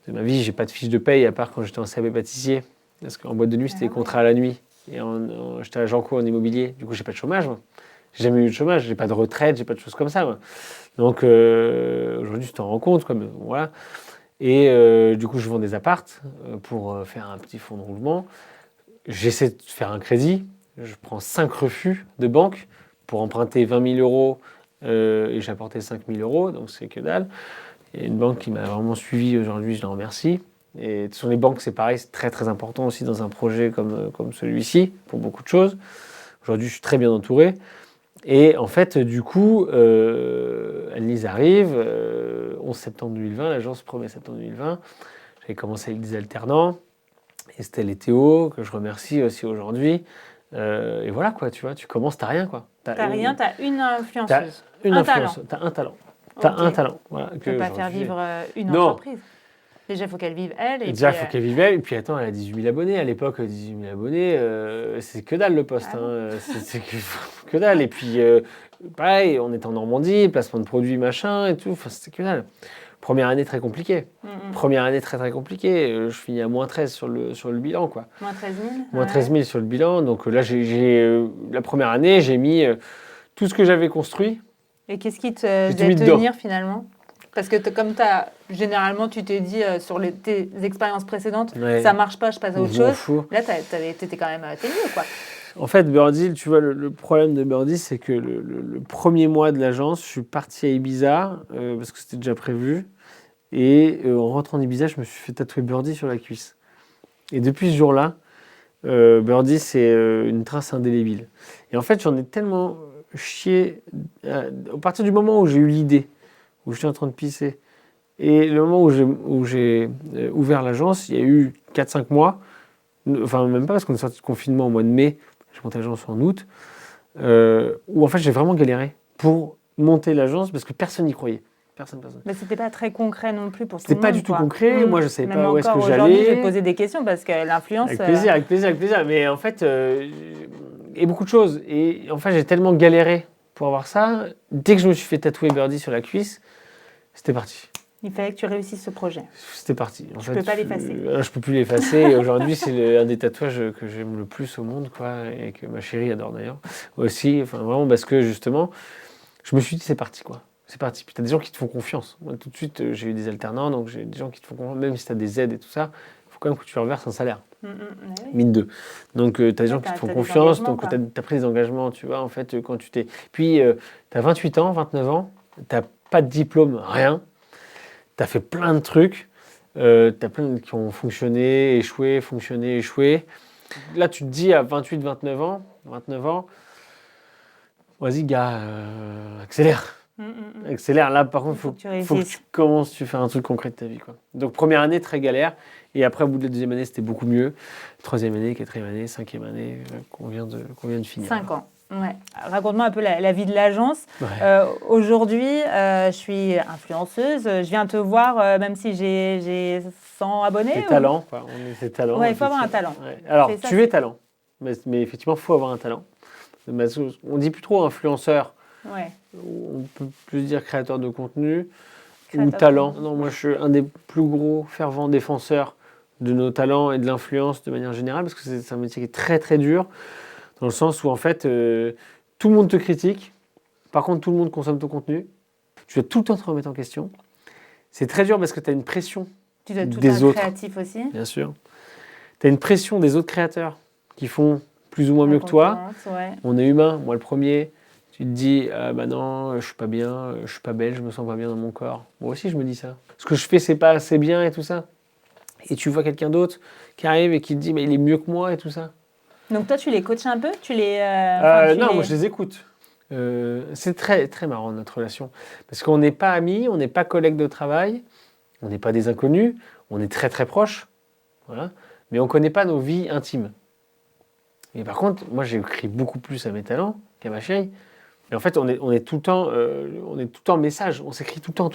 de ma vie. J'ai pas de fiche de paye, à part quand j'étais en CAP pâtissier. Parce qu'en boîte de nuit, c'était des contrats à la nuit. Et j'étais agent co en immobilier. Du coup, j'ai pas de chômage. Moi. J'ai jamais eu de chômage, j'ai pas de retraite, j'ai pas de choses comme ça. Moi. Donc aujourd'hui, tu t'en rends compte. Quoi, mais, voilà. Et du coup, je vends des appartes pour faire un petit fonds de roulement. J'essaie de faire un crédit. Je prends 5 refus de banque pour emprunter 20 000 euros et j'ai apporté 5 000 euros, donc c'est que dalle. Il y a une banque qui m'a vraiment suivi aujourd'hui, je la remercie. Et sur les banques, c'est pareil, c'est très très important aussi dans un projet comme celui-ci, pour beaucoup de choses. Aujourd'hui, je suis très bien entouré. Et en fait, du coup, Anne-Lise arrive, 11 septembre 2020, l'agence 1er septembre 2020. J'avais commencé avec des alternants, Estelle et Théo, que je remercie aussi aujourd'hui. Et voilà, quoi, tu vois, tu commences, t'as rien, quoi. T'as rien, t'as une influenceuse. T'as un talent. T'as un talent. Voilà, tu peux pas faire vivre une entreprise. Déjà, il faut qu'elle vive elle. Déjà, il faut qu'elle vive elle. Et puis, attends, elle a 18 000 abonnés. À l'époque, 18 000 abonnés, c'est que dalle le poste. C'est que dalle. Et puis, pareil, on était en Normandie, placement de produits, machin et tout. Enfin, c'était que dalle. Première année très compliquée. Première année très très compliquée. Je finis à moins 13 sur le bilan, quoi. Moins 13 000 Moins 13 000 sur le bilan. Donc là, la première année, j'ai mis tout ce que j'avais construit. Et qu'est-ce qui te faisait tenir finalement? Parce que comme généralement, tu t'es dit sur tes expériences précédentes, ça marche pas, je passe à autre chose. Là, tu étais quand même mieux, quoi. En fait, Birdie, tu vois, le problème de Birdie, c'est que le premier mois de l'agence, je suis parti à Ibiza, parce que c'était déjà prévu. Et en rentrant d'Ibiza, je me suis fait tatouer Birdie sur la cuisse. Et depuis ce jour-là, Birdie, c'est une trace indélébile. Et en fait, j'en ai tellement chié, à partir du moment où j'ai eu l'idée, où j'étais en train de pisser, et le moment où j'ai ouvert l'agence, il y a eu 4-5 mois, enfin même pas parce qu'on est sorti de confinement au mois de mai, j'ai monté l'agence en août, où en fait j'ai vraiment galéré pour monter l'agence parce que personne n'y croyait. Personne. Mais c'était pas très concret non plus pour tout le monde. C'était pas du tout concret, moi je savais même pas où est-ce que j'allais. j'allais. Je vais te poser des questions parce que l'influence... Avec plaisir. Mais en fait, et beaucoup de choses. Et en fait j'ai tellement galéré pour avoir ça, dès que je me suis fait tatouer Birdie sur la cuisse, c'était parti. Il fallait que tu réussisses ce projet. C'était parti. Je ne peux pas l'effacer. Je peux plus l'effacer. Et aujourd'hui, c'est un des tatouages que j'aime le plus au monde, quoi, et que ma chérie adore d'ailleurs. Aussi, enfin vraiment parce que justement, je me suis dit c'est parti, quoi. C'est parti. Puis tu as des gens qui te font confiance. Moi, tout de suite, j'ai eu des alternants, donc j'ai des gens qui te font confiance, même si tu as des aides et tout ça, il faut quand même que tu leur verses un salaire. Mine de. Donc, tu as des gens qui te font confiance, donc tu as pris des engagements, tu vois, en fait, quand tu t'es. Puis, tu as 28 ans, 29 ans, tu n'as pas de diplôme, rien. Tu as fait plein de trucs, tu as plein qui ont fonctionné, échoué, là, tu te dis à 29 ans, vas-y, gars, accélère. Accélère. Là, par contre, il faut que tu commences, tu fais un truc concret de ta vie, quoi. Donc, première année, très galère. Et après, au bout de la deuxième année, c'était beaucoup mieux. Troisième année, quatrième année, cinquième année, qu'on vient de finir. 5 ans. Ouais. Raconte-moi un peu la vie de l'agence. Ouais. Aujourd'hui, je suis influenceuse. Je viens te voir, même si j'ai 100 abonnés. Tes talents, quoi. On est tes talents. Ouais, il faut avoir un talent. Ouais. Alors, tu es talent. Mais effectivement, il faut avoir un talent. On dit plus trop influenceur. Ouais. On peut plus dire créateur de contenu ou talent. Non, moi, je suis un des plus gros fervents défenseurs de nos talents et de l'influence de manière générale, parce que c'est un métier qui est très, très dur, dans le sens où, en fait, tout le monde te critique. Par contre, tout le monde consomme ton contenu. Tu dois tout le temps te remettre en question. C'est très dur parce que tu as une pression tu dois tout des autres. Créatif aussi. Bien sûr. Tu as une pression des autres créateurs qui font plus ou moins mieux que toi. Ouais. On est humain, moi le premier. Tu te dis, bah non, je suis pas bien, je suis pas belle, je me sens pas bien dans mon corps. Moi aussi, je me dis ça. Ce que je fais, c'est pas assez bien et tout ça. Et tu vois quelqu'un d'autre qui arrive et qui te dit, mais il est mieux que moi et tout ça. Donc toi, tu les coaches un peu moi je les écoute. C'est très, très marrant notre relation. Parce qu'on n'est pas amis, on n'est pas collègues de travail, on n'est pas des inconnus, on est très très proches. Voilà. Mais on ne connaît pas nos vies intimes. Et par contre, moi j'ai écrit beaucoup plus à mes talents qu'à ma chérie. Et en fait, on est tout le temps en message. On s'écrit tout le temps, on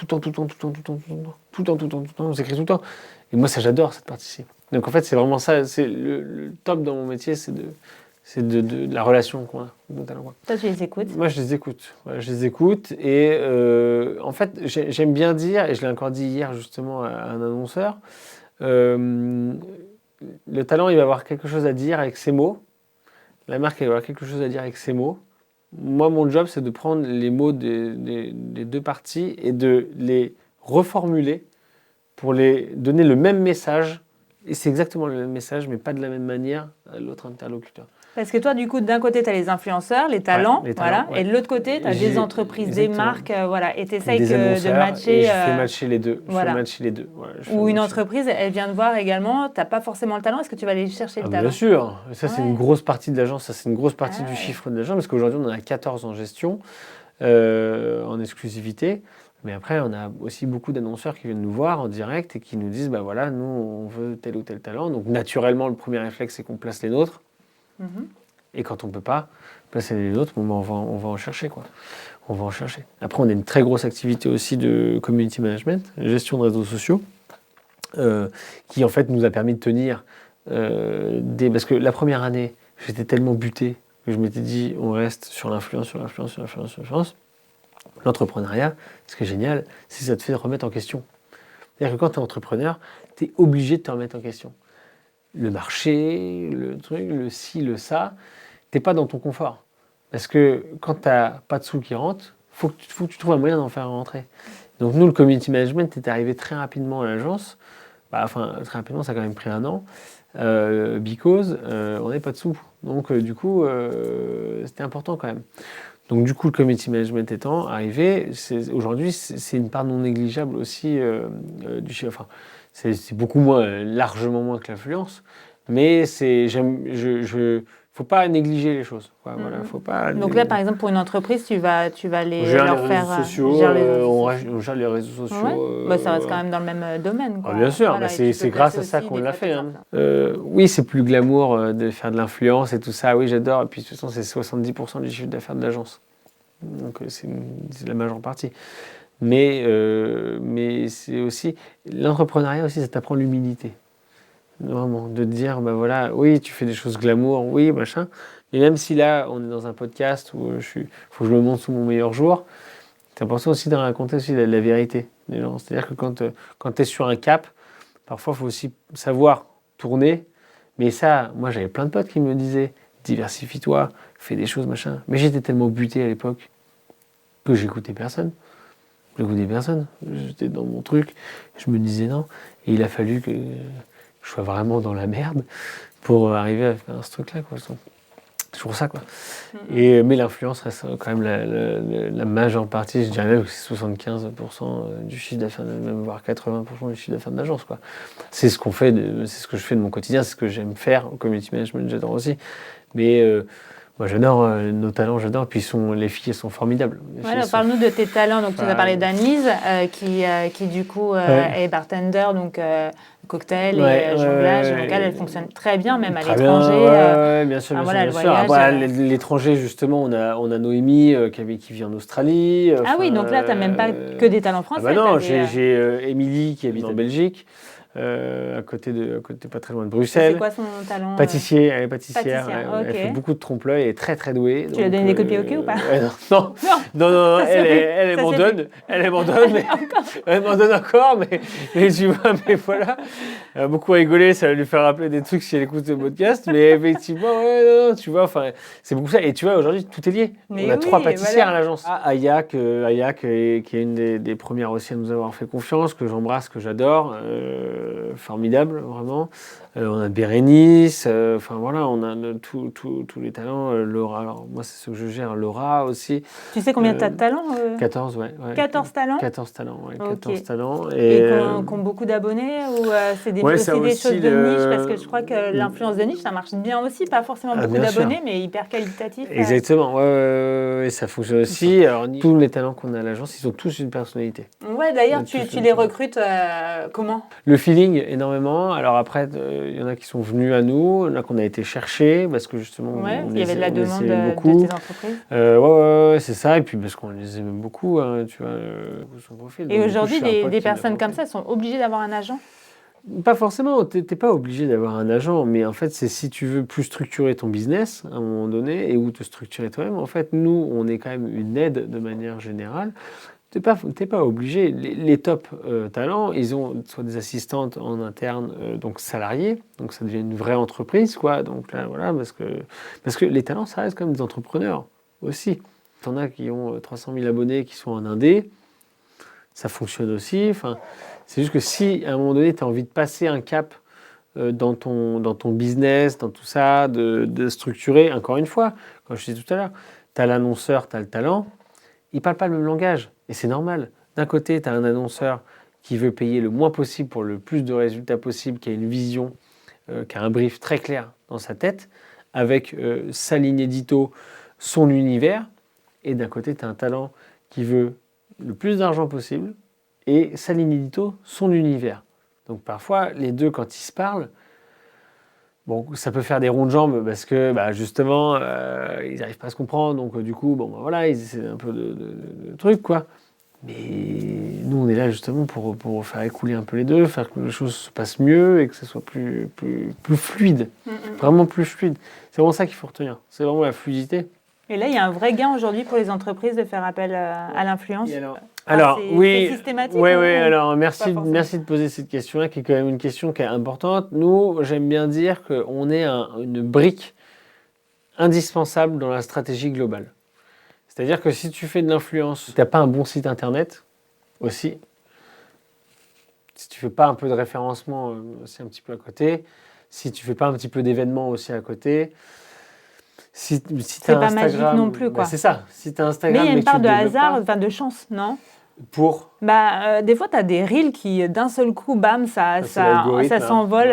s'écrit tout le temps. Et moi, ça, j'adore cette partie-ci. Donc en fait, c'est vraiment ça. C'est le top dans mon métier, c'est de la relation qu'on a. Toi, tu les écoutes? Moi, je les écoute. Ouais, je les écoute. Et en fait, j'aime bien dire, et je l'ai encore dit hier justement à un annonceur, le talent, il va avoir quelque chose à dire avec ses mots. La marque, elle va avoir quelque chose à dire avec ses mots. Moi, mon job, c'est de prendre les mots des deux parties et de les reformuler pour les donner le même message. Et c'est exactement le même message, mais pas de la même manière à l'autre interlocuteur. Parce que toi, du coup, d'un côté, tu as les influenceurs, les talents, et de l'autre côté, tu as des entreprises, des marques, et tu essayes de matcher. Et je fais matcher les deux. Voilà. Ou une entreprise, elle vient te voir également, tu n'as pas forcément le talent, est-ce que tu vas aller chercher le talent? Bien sûr, ça c'est une grosse partie de l'agence, ça c'est une grosse partie du chiffre de l'agence, parce qu'aujourd'hui on en a 14 en gestion, en exclusivité. Mais après, on a aussi beaucoup d'annonceurs qui viennent nous voir en direct et qui nous disent, bah voilà, nous on veut tel ou tel talent. Donc naturellement, le premier réflexe, c'est qu'on place les nôtres. Et quand on ne peut pas placer les nôtres, on va en chercher, quoi. On va en chercher. Après, on a une très grosse activité aussi de community management, gestion de réseaux sociaux, qui en fait nous a permis de tenir parce que la première année, j'étais tellement buté que je m'étais dit, on reste sur l'influence. L'entrepreneuriat, ce qui est génial, c'est que ça te fait remettre en question. C'est-à-dire que quand tu es entrepreneur, tu es obligé de te remettre en question. Le marché, le truc, le ci, le ça, tu n'es pas dans ton confort. Parce que quand tu n'as pas de sous qui rentrent, il faut que tu trouves un moyen d'en faire rentrer. Donc nous, le community management est arrivé très rapidement à l'agence. Très rapidement, ça a quand même pris 1 an. Because on n'avait pas de sous. Donc du coup, c'était important quand même. Donc du coup, le community management étant arrivé, aujourd'hui, c'est une part non négligeable aussi du chiffre. Enfin, c'est beaucoup moins, largement moins que l'influence, mais faut pas négliger les choses. Voilà, faut pas. Donc là, par exemple, pour une entreprise, tu vas leur faire. On gère les réseaux sociaux. Ouais. Ça reste quand même dans le même domaine. Quoi. Bien sûr, c'est grâce à ça qu'on l'a fait. Oui, c'est plus glamour de faire de l'influence et tout ça. Oui, j'adore. Et puis de toute façon, c'est 70% du chiffre d'affaires de l'agence. Donc c'est la majeure partie. Mais c'est aussi l'entrepreneuriat aussi, ça t'apprend l'humilité. Vraiment, de te dire, bah voilà, oui, tu fais des choses glamour, oui, machin. Mais même si là, on est dans un podcast où faut que je me montre sous mon meilleur jour, c'est important aussi de raconter aussi la vérité des gens. C'est-à-dire que quand tu es sur un cap, parfois, il faut aussi savoir tourner. Mais ça, moi, j'avais plein de potes qui me disaient, diversifie-toi, fais des choses, machin. Mais j'étais tellement buté à l'époque que j'écoutais personne. J'étais dans mon truc, je me disais non. Et il a fallu que je sois vraiment dans la merde pour arriver à faire ce truc-là, quoi. C'est toujours ça, quoi. Mais l'influence reste quand même la majeure partie, je dirais même que c'est 75% du chiffre d'affaires, même voire 80% du chiffre d'affaires de l'agence, quoi. C'est ce qu'on fait, c'est ce que je fais de mon quotidien, c'est ce que j'aime faire. Au community management, j'adore aussi. Mais moi, j'adore nos talents, j'adore. Puis les filles, elles sont formidables. Voilà, parle-nous de tes talents. Donc, tu nous as parlé d'Anise, qui du coup est bartender, donc cocktail et jonglage. Donc, elle fonctionne très bien, même à l'étranger. Bien sûr, voilà, bien sûr. Après, l'étranger, justement, on a Noémie qui vit en Australie. Ah oui, donc là, tu n'as même pas que des talents français. Ah bah non, j'ai Émilie qui habite en Belgique. À côté, pas très loin de Bruxelles. C'est quoi son talent? Pâtissier, elle est pâtissière. Elle okay. fait beaucoup de trompe-l'œil, elle est très très douée. Tu lui as donné des coups de pied au cul ou pas? Non, elle m'en donne. Elle m'en donne, mais elle m'en donne encore, mais tu vois, mais voilà. Elle a beaucoup rigolé, ça va lui faire rappeler des trucs si elle écoute ce podcast, mais effectivement, non, tu vois, enfin, c'est beaucoup ça. Et tu vois, aujourd'hui, tout est lié. On a 3 pâtissières à l'agence. Aya, qui est une des premières aussi à nous avoir fait confiance, que j'embrasse, que j'adore. Formidable, vraiment. On a Bérénice, enfin voilà, on a tous les talents. Laura, alors moi c'est ce que je gère, Laura aussi. Tu sais combien tu as de talents 14, ouais. 14 talents 14 talents, ouais. Okay. 14 talents. Et qui ont beaucoup d'abonnés ou c'est des choses de niche? Parce que je crois que l'influence de niche, ça marche bien aussi, pas forcément beaucoup d'abonnés, mais hyper qualitatif. Exactement, ouais, ça fonctionne aussi. Alors tous les talents qu'on a à l'agence, ils ont tous une personnalité. Ouais, d'ailleurs, tu les recrutes comment? Le feeling, énormément. Alors après, il y en a qui sont venus à nous, il y en a qu'on a été chercher, parce que justement, il y avait de la demande de tes entreprises. Ouais, c'est ça. Et puis parce qu'on les aime beaucoup, hein, tu vois, son profil. Et aujourd'hui, des personnes comme ça sont obligées d'avoir un agent? Pas forcément, t'es pas obligé d'avoir un agent, mais en fait, c'est si tu veux plus structurer ton business à un moment donné, et ou te structurer toi-même. En fait, nous, on est quand même une aide de manière générale. T'es pas obligé. Les top talents, ils ont soit des assistantes en interne, donc salariées, donc ça devient une vraie entreprise, quoi. Donc là, voilà, parce que les talents, ça reste quand même des entrepreneurs aussi. T'en as qui ont 300 000 abonnés qui sont en indé, ça fonctionne aussi. Enfin, c'est juste que si à un moment donné, tu as envie de passer un cap dans ton business, dans tout ça, de structurer, encore une fois, comme je disais tout à l'heure, tu as l'annonceur, tu as le talent, ils ne parlent pas le même langage. Et c'est normal. D'un côté, tu as un annonceur qui veut payer le moins possible pour le plus de résultats possible, qui a une vision, qui a un brief très clair dans sa tête, avec sa ligne édito, son univers. Et d'un côté, tu as un talent qui veut le plus d'argent possible et sa ligne édito, son univers. Donc parfois, les deux, quand ils se parlent, bon, ça peut faire des ronds de jambes parce que justement, ils n'arrivent pas à se comprendre. Donc du coup, voilà, ils essaient un peu de trucs, quoi. Mais nous, on est là justement pour faire écouler un peu les deux, faire que les choses se passent mieux et que ce soit plus fluide. Vraiment plus fluide. C'est vraiment ça qu'il faut retenir. C'est vraiment la fluidité. Et là, il y a un vrai gain aujourd'hui pour les entreprises de faire appel à l'influence. Alors, oui, c'est systématique. Oui, alors merci de poser cette question-là, qui est quand même une question qui est importante. Nous, j'aime bien dire qu'on est une brique indispensable dans la stratégie globale. C'est-à-dire que si tu fais de l'influence, tu n'as pas un bon site internet aussi, si tu ne fais pas un peu de référencement aussi un petit peu à côté, si tu ne fais pas un petit peu d'événements aussi à côté, si c'est pas magique non plus, quoi. C'est ça. Si tu as Instagram, mais il y a une part de hasard, de chance, non? Pour des fois, tu as des reels qui, d'un seul coup, bam, ça s'envole,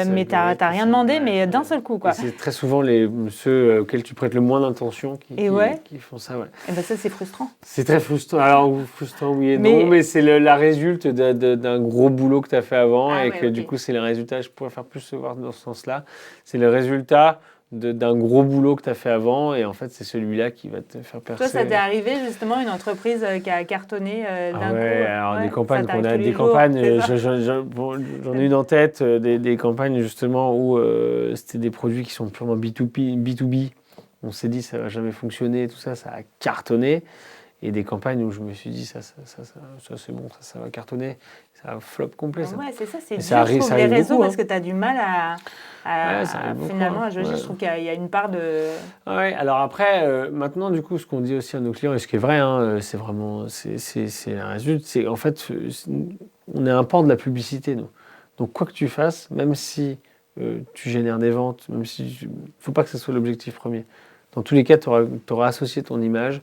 mais tu n'as rien demandé, mais d'un seul coup, quoi. C'est très souvent ceux auxquels tu prêtes le moins d'intention qui font ça, ouais. Et ça, c'est frustrant. C'est très frustrant. Alors, frustrant, oui et non, mais c'est la résulte d'un gros boulot que tu as fait avant du coup, c'est le résultat. Je pourrais faire plus se voir dans ce sens-là. C'est le résultat d'un gros boulot que tu as fait avant, et en fait c'est celui-là qui va te faire percer. Toi, ça t'est arrivé justement une entreprise qui a cartonné d'un coup? Alors des campagnes j'en ai une en tête, des campagnes justement où c'était des produits qui sont purement B2B. On s'est dit ça va jamais fonctionner, tout ça a cartonné. Et des campagnes où je me suis dit ça c'est bon, ça va cartonner, ça va flop complet. Ça. Ouais, c'est ça, c'est dur sur les réseaux parce que tu as du mal à finalement à jauger. Je trouve qu'il y a une part de... Ouais, alors après, maintenant du coup, ce qu'on dit aussi à nos clients, et ce qui est vrai, c'est vraiment, c'est un résultat, c'est en fait, on est un pan de la publicité, nous. Donc quoi que tu fasses, même si tu génères des ventes, même si il ne faut pas que ce soit l'objectif premier. Dans tous les cas, tu auras associé ton image.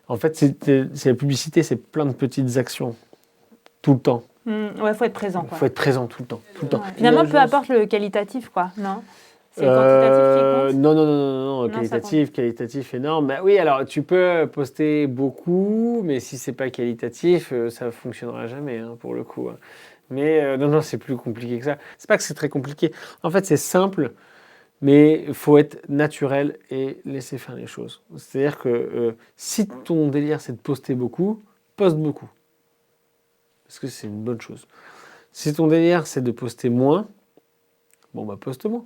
En fait, c'est la publicité, c'est plein de petites actions, tout le temps. Ouais, faut être présent. Il faut être présent tout le temps. Tout le temps. Finalement, peu importe le qualitatif, quoi, non? C'est le quantitatif qui compte? Non, qualitatif énorme. Bah oui, alors tu peux poster beaucoup, mais si c'est pas qualitatif, ça fonctionnera jamais, hein, pour le coup. Hein. Mais non, c'est plus compliqué que ça. C'est pas que c'est très compliqué. En fait, c'est simple, mais il faut être naturel et laisser faire les choses. C'est-à-dire que si ton délire c'est de poster beaucoup, poste beaucoup. Parce que c'est une bonne chose. Si ton délire c'est de poster moins, bon bah poste moins.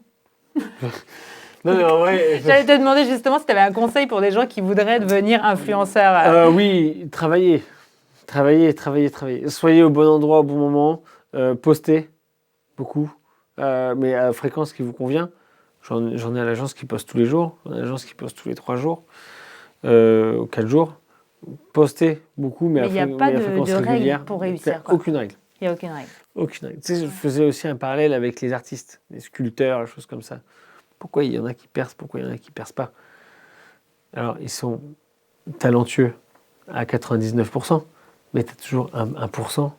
Non, ouais. J'allais te demander justement si tu avais un conseil pour des gens qui voudraient devenir influenceurs. Oui, travaillez. Soyez au bon endroit au bon moment. Postez beaucoup, mais à la fréquence qui vous convient. J'en ai à l'agence qui poste tous les jours, à l'agence qui poste tous les 3 jours, 4 jours. Postez beaucoup, mais il n'y a pas de règle pour réussir. Aucune règle. Il n'y a aucune règle. Aucune règle. Tu sais, je faisais aussi un parallèle avec les artistes, les sculpteurs, les choses comme ça. Pourquoi il y en a qui percent, pourquoi il y en a qui percent pas? Alors, ils sont talentueux à 99%, mais tu as toujours 1%.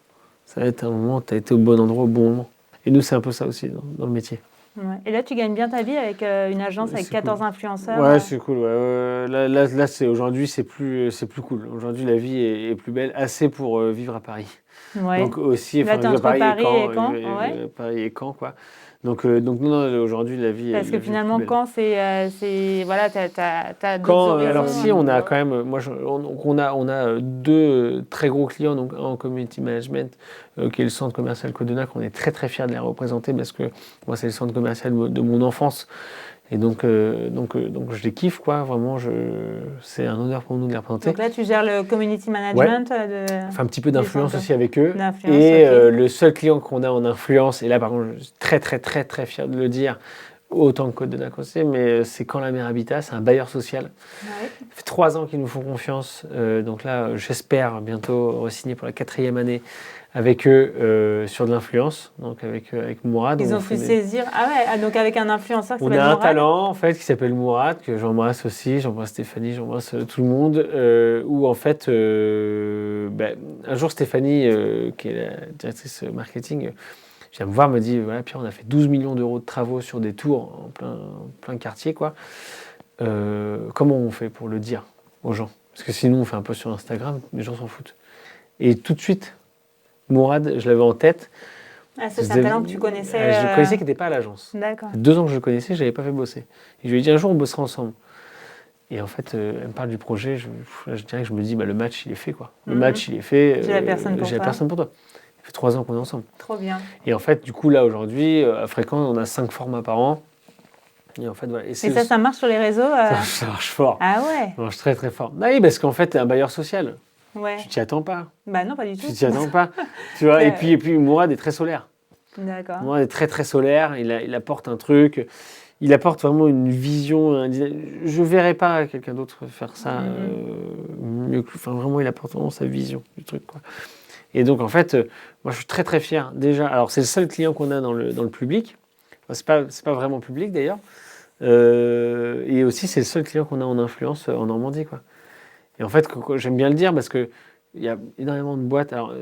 Ça va être un moment où tu as été au bon endroit au bon moment. Et nous, c'est un peu ça aussi dans le métier. Ouais. Et là, tu gagnes bien ta vie avec une agence avec 14 influenceurs. Ouais, c'est cool. Ouais. Là aujourd'hui, c'est plus cool. Aujourd'hui, la vie est plus belle, assez pour vivre à Paris. Ouais. Donc aussi, là, vivre à Paris et Caen. Paris et Caen, quoi. Donc non, aujourd'hui, la vie Parce est. que finalement, Caen, c'est voilà, t'as d'autres horizons. Alors si, on a quand même, on a 2 très gros clients donc en community management, qui est le centre commercial Côte d'Arc. On est très très fiers de les représenter parce que moi, c'est le centre commercial de mon enfance. Et donc je les kiffe, quoi. Vraiment, c'est un honneur pour nous de les représenter. Donc là, tu gères le community management. Enfin, un petit peu d'influence aussi avec eux. Et le seul client qu'on a en influence, et là par contre, je suis très très très très fier de le dire, autant que Côte d'Arc aussi, mais c'est Quand la mer habitat, c'est un bailleur social. Ouais. Ça fait 3 ans qu'ils nous font confiance. Donc là, j'espère bientôt re-signer pour la 4e année avec eux sur de l'influence, donc avec Mourad. Ils ont pu saisir. Ah ouais, donc avec un influenceur qui s'appelle Mourad. On a Mourad. un talent en fait qui s'appelle Mourad, que j'embrasse aussi, j'embrasse Stéphanie, j'embrasse tout le monde. Où en fait, un jour Stéphanie, qui est la directrice marketing, vient me voir, me dit voilà, Pierre, on a fait 12 millions d'euros de travaux sur des tours en plein quartier, quoi. Comment on fait pour le dire aux gens? Parce que sinon, on fait un post sur Instagram, les gens s'en foutent. Et tout de suite, Mourad, je l'avais en tête. Ah, c'est un talent que tu connaissais. Je le connaissais qui n'était pas à l'agence. D'accord. 2 ans que je le connaissais, je ne l'avais pas fait bosser. Et je lui ai dit un jour, on bossera ensemble. Et en fait, elle me parle du projet, je dirais que je me dis, le match, il est fait, quoi. Le match, il est fait. J'ai la personne pour toi. Ça fait 3 ans qu'on est ensemble. Trop bien. Et en fait, du coup, là, aujourd'hui, à Fréquence, on a 5 formats par an. Et en fait, voilà. Et ça marche sur les réseaux Ça marche fort. Ah ouais. Ça marche très, très fort. Bah oui, parce qu'en fait, tu es un bailleur social. Ouais. Tu t'y attends pas. Bah non, pas du tout. Tu t'y attends pas. Tu vois, et puis Mourad est très solaire. D'accord. Mourad est très, très solaire. Il apporte un truc. Il apporte vraiment une vision, un design. Je ne verrais pas quelqu'un d'autre faire ça mieux que. Enfin, vraiment, il apporte vraiment sa vision du truc, quoi. Et donc, en fait, moi, je suis très, très fier. Déjà, alors, c'est le seul client qu'on a dans le public. Enfin, c'est pas vraiment public, d'ailleurs. Et aussi, c'est le seul client qu'on a en influence en Normandie, quoi. Et en fait, j'aime bien le dire parce qu'il y a énormément de boîtes. Alors,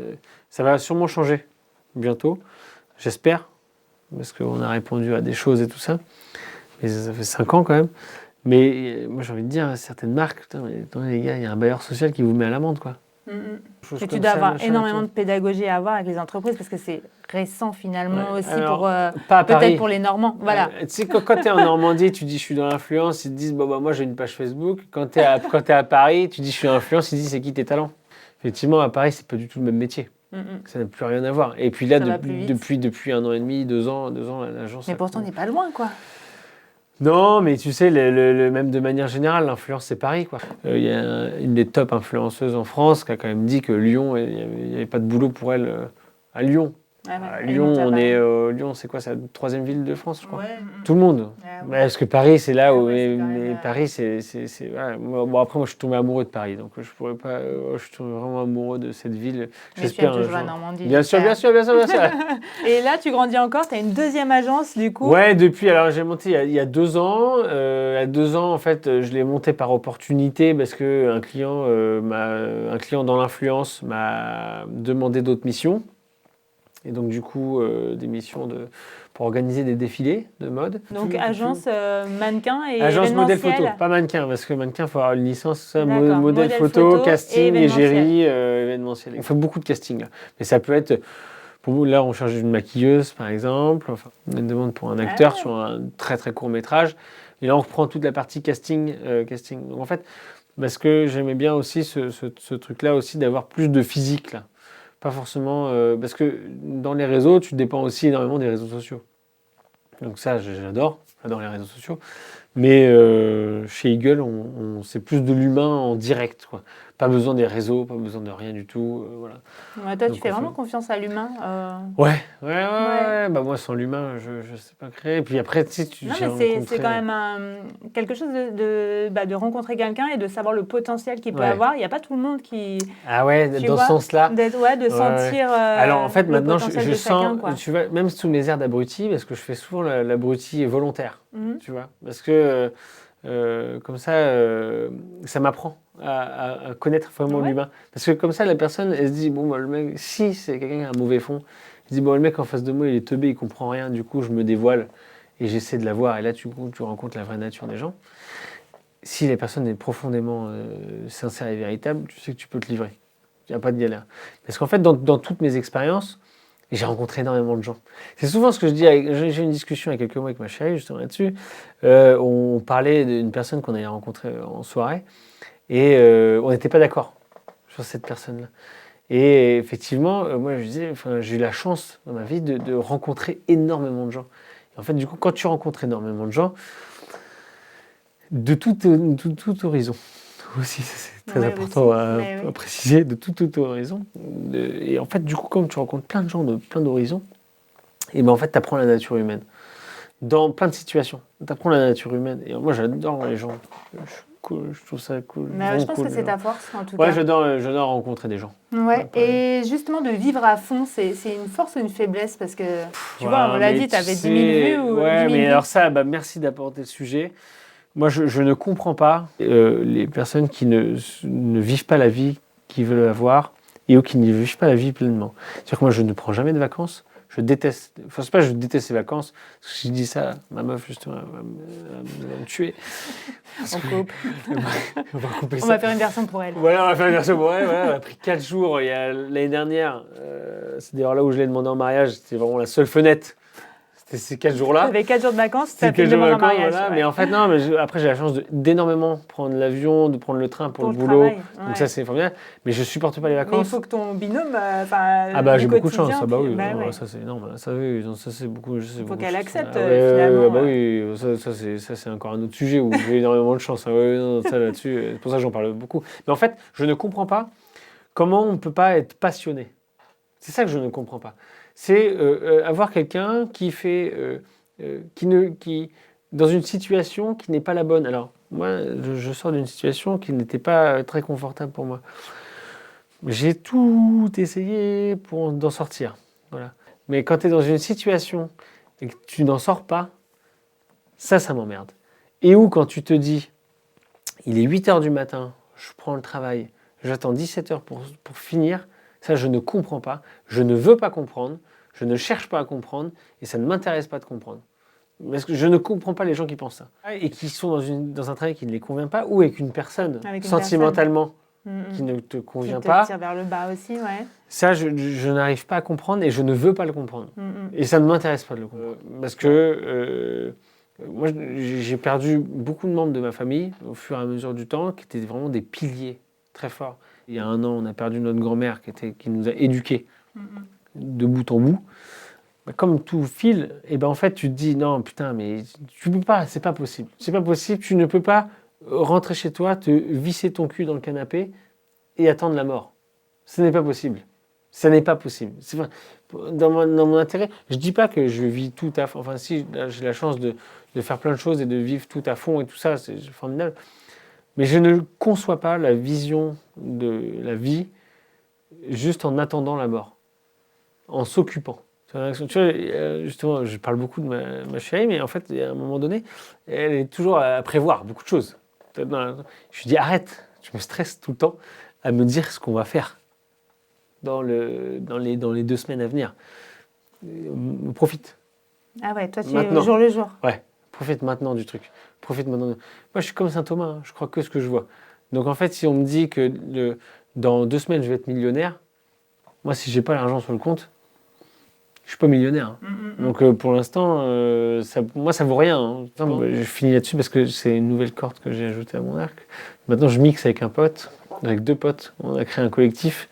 ça va sûrement changer bientôt, j'espère, parce qu'on a répondu à des choses et tout ça. Mais ça fait 5 ans quand même. Mais moi, j'ai envie de dire, certaines marques, putain, attendez, les gars, il y a un bailleur social qui vous met à l'amende, quoi. Et tu dois avoir énormément de pédagogie à avoir avec les entreprises parce que c'est récent finalement aussi. Alors, peut-être pour les Normands. Voilà. Tu sais, quand tu es en Normandie, tu dis je suis dans l'influence, ils te disent moi j'ai une page Facebook. Quand tu es à Paris, tu dis je suis dans l'influence, ils te disent c'est qui tes talents. Effectivement, à Paris, c'est pas du tout le même métier. Ça n'a plus rien à voir. Et puis là, depuis 1 an et demi, 2 ans, l'agence. Mais pourtant, on n'est pas loin, quoi. Non, mais tu sais, même de manière générale, l'influence, c'est Paris, quoi. Il y a une des top influenceuses en France qui a quand même dit que Lyon, il n'y avait pas de boulot pour elle à Lyon. Lyon, Lyon, c'est quoi, c'est la 3e ville de France, je crois. Tout le monde. Parce que Paris, c'est là où. Mais Paris, c'est. Bon, après, moi, je suis tombé amoureux de Paris, donc je pourrais pas. Je suis tombé vraiment amoureux de cette ville. Mais tu aimes toujours la Normandie. Bien sûr. Et là, tu grandis encore, tu as une deuxième agence, du coup. Ouais, depuis. Alors, j'ai monté il y a 2 ans. À 2 ans, en fait, je l'ai monté par opportunité parce qu'un client, un client dans l'influence m'a demandé d'autres missions. Et donc, du coup, des missions pour organiser des défilés de mode. Donc, agence mannequin et agence modèle événementiel. photo, pas mannequin, parce que mannequin, il faut avoir une licence, ça, D'accord. modèle photo, casting, égérie, événementiel. On fait beaucoup de casting, là. Mais ça peut être, pour nous, là, on cherche une maquilleuse, par exemple. Enfin, on a une demande pour un acteur sur un très, très court métrage. Et là, on reprend toute la partie casting. Donc, en fait, parce que j'aimais bien aussi ce truc-là aussi, d'avoir plus de physique, là. Pas forcément, parce que dans les réseaux, tu dépends aussi énormément des réseaux sociaux. Donc ça, j'adore les réseaux sociaux. Mais chez Eagle, c'est plus de l'humain en direct, quoi. Pas besoin des réseaux, pas besoin de rien du tout. Voilà. Ouais, toi, tu fais vraiment confiance à l'humain. Ouais. Bah, moi, sans l'humain, je sais pas créer. Et puis après, tu sais, non, mais c'est quand même quelque chose de rencontrer quelqu'un et de savoir le potentiel qu'il peut avoir. Il n'y a pas tout le monde qui... Ah ouais, dans ce sens-là. De sentir alors, en fait, le maintenant, potentiel je de sens, chacun, quoi. tu vois, même sous mes airs d'abruti, parce que je fais souvent l'abruti volontaire, tu vois. Parce que, comme ça m'apprend à connaître vraiment l'humain. Parce que comme ça, la personne, elle se dit, bon, bah, le mec, si c'est quelqu'un qui a un mauvais fond, il se dit, bon, le mec en face de moi, il est teubé, il comprend rien, du coup, je me dévoile et j'essaie de la voir. Et là, tu rencontres la vraie nature des gens. Si la personne est profondément sincère et véritable, tu sais que tu peux te livrer. Il n'y a pas de galère. Parce qu'en fait, dans toutes mes expériences, j'ai rencontré énormément de gens. C'est souvent ce que je dis. J'ai eu une discussion il y a quelques mois avec ma chérie, justement là-dessus. On parlait d'une personne qu'on avait rencontrée en soirée. Et on n'était pas d'accord sur cette personne-là. Et effectivement, moi, je disais, j'ai eu la chance dans ma vie de rencontrer énormément de gens. Et en fait, du coup, quand tu rencontres énormément de gens, de tout horizon, aussi, c'est très important à préciser, de tout horizon. Et en fait, du coup, comme tu rencontres plein de gens de plein d'horizons, et ben en fait, tu apprends la nature humaine. Dans plein de situations, tu apprends la nature humaine. Et moi, j'adore les gens. Je trouve ça cool. Mais je pense que c'est ta force, en tout cas. Ouais, j'adore rencontrer des gens. Ouais. Et justement, de vivre à fond, c'est une force ou une faiblesse? Parce que, tu vois, on l'a dit, tu avais 10 000 vues ou 10 000 mais vues. alors ça, merci d'apporter le sujet. Moi, je ne comprends pas les personnes qui ne vivent pas la vie qu'ils veulent avoir et qui ne vivent pas la vie pleinement. C'est-à-dire que moi, je ne prends jamais de vacances. Je déteste. Enfin, c'est pas que je déteste les vacances. Parce que si je dis ça, ma meuf, justement, va me tuer. On coupe. On va couper ça. On va faire une version pour elle. Voilà, on va faire une version pour elle. Voilà, on a pris 4 jours l'année dernière. C'est d'ailleurs là où je l'ai demandé en mariage. C'était vraiment la seule fenêtre. C'était ces 4 jours-là. Tu avais 4 jours de vacances, tu as fait une demande en mariage. Voilà. Ouais. Mais en fait, non, mais après, j'ai la chance d'énormément prendre l'avion, de prendre le train pour le boulot. Travail, donc ça, c'est formidable. Mais je ne supporte pas les vacances. Mais il faut que ton binôme. J'ai beaucoup de chance. Ah bah oui, ouais. ça c'est non, ça c'est beaucoup. Il faut qu'elle accepte finalement. finalement. Oui, ça c'est encore un autre sujet où j'ai énormément de chance. Ça là-dessus, c'est pour ça que j'en parle beaucoup. Mais en fait, je ne comprends pas comment on ne peut pas être passionné. C'est ça que je ne comprends pas. C'est avoir quelqu'un qui fait, qui dans une situation qui n'est pas la bonne. Alors moi, je sors d'une situation qui n'était pas très confortable pour moi. J'ai tout essayé pour d'en sortir. Voilà. Mais quand tu es dans une situation et que tu n'en sors pas, ça m'emmerde. Et où quand tu te dis, il est 8h du matin, je prends le travail, j'attends 17h pour finir, ça je ne comprends pas, je ne veux pas comprendre, je ne cherche pas à comprendre et ça ne m'intéresse pas de comprendre. Parce que je ne comprends pas les gens qui pensent ça. Et qui sont dans un travail qui ne les convient pas ou avec une personne sentimentalement qui ne te convient pas. Qui te tire vers le bas aussi, ouais. Ça, je n'arrive pas à comprendre et je ne veux pas le comprendre. Et ça ne m'intéresse pas de le comprendre. Parce que moi, j'ai perdu beaucoup de membres de ma famille au fur et à mesure du temps qui étaient vraiment des piliers très forts. Il y a 1 an, on a perdu notre grand-mère qui nous a éduqués de bout en bout. Comme tout file, et en fait, tu te dis non, putain, mais tu peux pas, c'est pas possible. C'est pas possible, tu ne peux pas rentrer chez toi, te visser ton cul dans le canapé et attendre la mort. Ce n'est pas possible. Ça n'est pas possible. Dans mon intérêt, je ne dis pas que je vis tout à fond. Enfin, si, là, j'ai la chance de faire plein de choses et de vivre tout à fond et tout ça, c'est formidable. Mais je ne conçois pas la vision de la vie juste en attendant la mort, en s'occupant. Tu vois, justement, je parle beaucoup de ma chérie, mais en fait, à un moment donné, elle est toujours à prévoir beaucoup de choses. Je lui dis, arrête, je me stresse tout le temps à me dire ce qu'on va faire dans les 2 semaines à venir. Profite. Ah ouais, toi, tu es Maintenant. au jour le jour. Ouais, profite maintenant du truc. Profite maintenant. Moi, je suis comme saint Thomas, hein, je crois que ce que je vois. Donc en fait, si on me dit que dans 2 semaines, je vais être millionnaire, moi, si j'ai pas l'argent sur le compte, je suis pas millionnaire. Donc pour l'instant, moi, ça vaut rien. Hein. Je finis là-dessus parce que c'est une nouvelle corde que j'ai ajoutée à mon arc. Maintenant, je mixe avec un pote, avec 2 potes. On a créé un collectif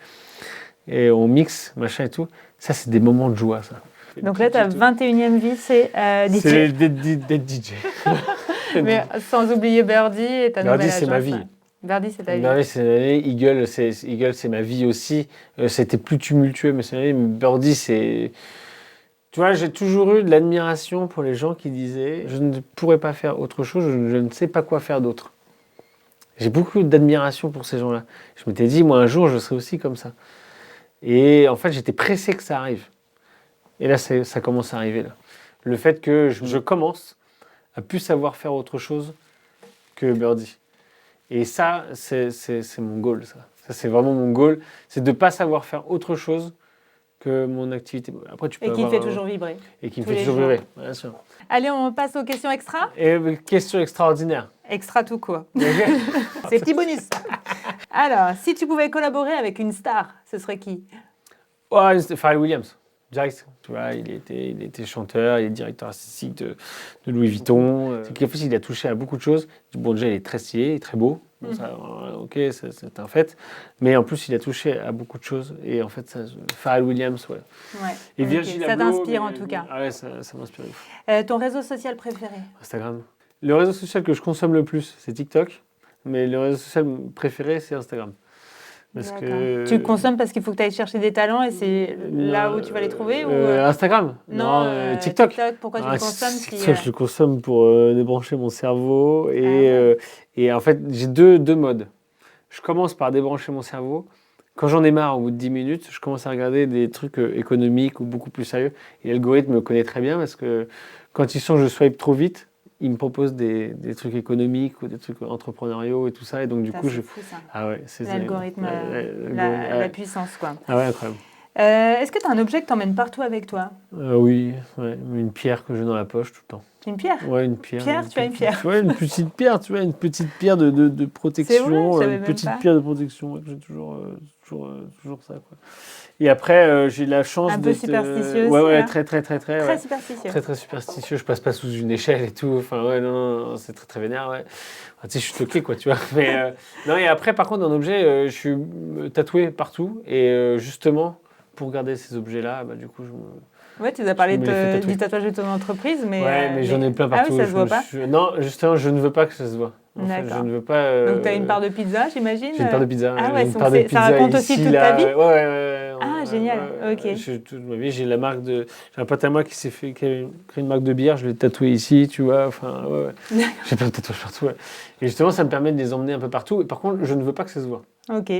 et on mixe, machin et tout. Ça, c'est des moments de joie, ça. Donc là, ta 21e vie, c'est DJ. C'est d'être DJ. Mais sans oublier Birdie et ta nouvelle Birdie, agence. c'est ma vie. Birdie, c'est ta vie. Birdie, c'est ma vie. Eagle, c'est ma vie aussi. C'était plus tumultueux, mais c'est ma vie. Mais Birdie, c'est... Tu vois, j'ai toujours eu de l'admiration pour les gens qui disaient « Je ne pourrais pas faire autre chose, je ne sais pas quoi faire d'autre. » J'ai beaucoup d'admiration pour ces gens-là. Je m'étais dit, moi, un jour, je serai aussi comme ça. Et en fait, j'étais pressé que ça arrive. Et là, ça commence à arriver. Là. Le fait que je commence à plus savoir faire autre chose que Birdie. Et ça, c'est mon goal. Ça, c'est vraiment mon goal. C'est de ne pas savoir faire autre chose que mon activité. Après, tu peux et qui te fait toujours vibrer. Et qui me fait toujours vibrer, bien sûr. Allez, on passe aux questions extra. Et question extraordinaire. Extra tout court. C'est petit bonus. Alors, si tu pouvais collaborer avec une star, ce serait qui? Pharrell Williams. Direct, tu vois, il était chanteur, il est directeur artistique de Louis Vuitton. C'est qu'en fait, il a touché à beaucoup de choses. Bon, déjà, il est très stylé, il est très beau. Bon, ça, ok, c'est un fait. Mais en plus, il a touché à beaucoup de choses. Et en fait, Pharrell Williams, ouais. Et Virgil ça Abloh, t'inspire en tout cas. Ah ouais, ça m'inspire. Ton réseau social préféré? Instagram. Le réseau social que je consomme le plus, c'est TikTok. Mais le réseau social préféré, c'est Instagram. Parce que... Tu consommes parce qu'il faut que tu ailles chercher des talents et c'est là où tu vas les trouver ou... Instagram. Non, TikTok. Pourquoi tu le consommes TikTok, je le consomme pour débrancher mon cerveau. Et en fait, j'ai deux modes. Je commence par débrancher mon cerveau. Quand j'en ai marre, au bout de 10 minutes, je commence à regarder des trucs économiques ou beaucoup plus sérieux. Et l'algorithme me connaît très bien parce que quand il sent que je swipe trop vite, il me propose des trucs économiques ou des trucs entrepreneuriaux et tout ça. Et donc, du coup, c'est fou, ça. Ah ouais, c'est l'algorithme, la puissance, quoi. Ah ouais, incroyable. Est-ce que tu as un objet que tu emmènes partout avec toi? Oui, une pierre que j'ai dans la poche tout le temps. Une pierre? Ouais, une pierre. Tu as une pierre? Ouais, une petite pierre, tu vois, une petite pierre de protection. C'est vrai, une petite pierre de protection, ouais, j'ai toujours ça, quoi. Et après, j'ai la chance d'être... Un peu superstitieux ouais, aussi, très, très, très, très. Très superstitieux. Très, très superstitieux. Je passe pas sous une échelle et tout. Enfin, ouais, non, c'est très, très vénère, ouais. Tu sais, je suis toqué, quoi, tu vois. Mais, non, et après, par contre, un objet, je suis tatoué partout. Et justement, pour garder ces objets-là, bah, du coup, Ouais, tu nous as parlé du tatouage de ton entreprise, mais... Ouais, mais j'en ai plein partout. Ah oui, ça se voit pas? Non, justement, je ne veux pas que ça se voit. D'accord. Je ne veux pas... Donc, tu as une part de pizza, j'imagine? J'ai une part de pizza. Ah ouais, une part de pizza ça raconte ici, aussi toute là, ta vie? Ouais. Ah, génial, ok. Toute ma vie, j'ai la marque de... J'ai un pote à moi qui a créé une marque de bière, je l'ai tatoué ici, tu vois, enfin, ouais. J'ai plein de tatouages partout, ouais. Et justement, ça me permet de les emmener un peu partout. Et par contre, je ne veux pas que ça se voit. Ok.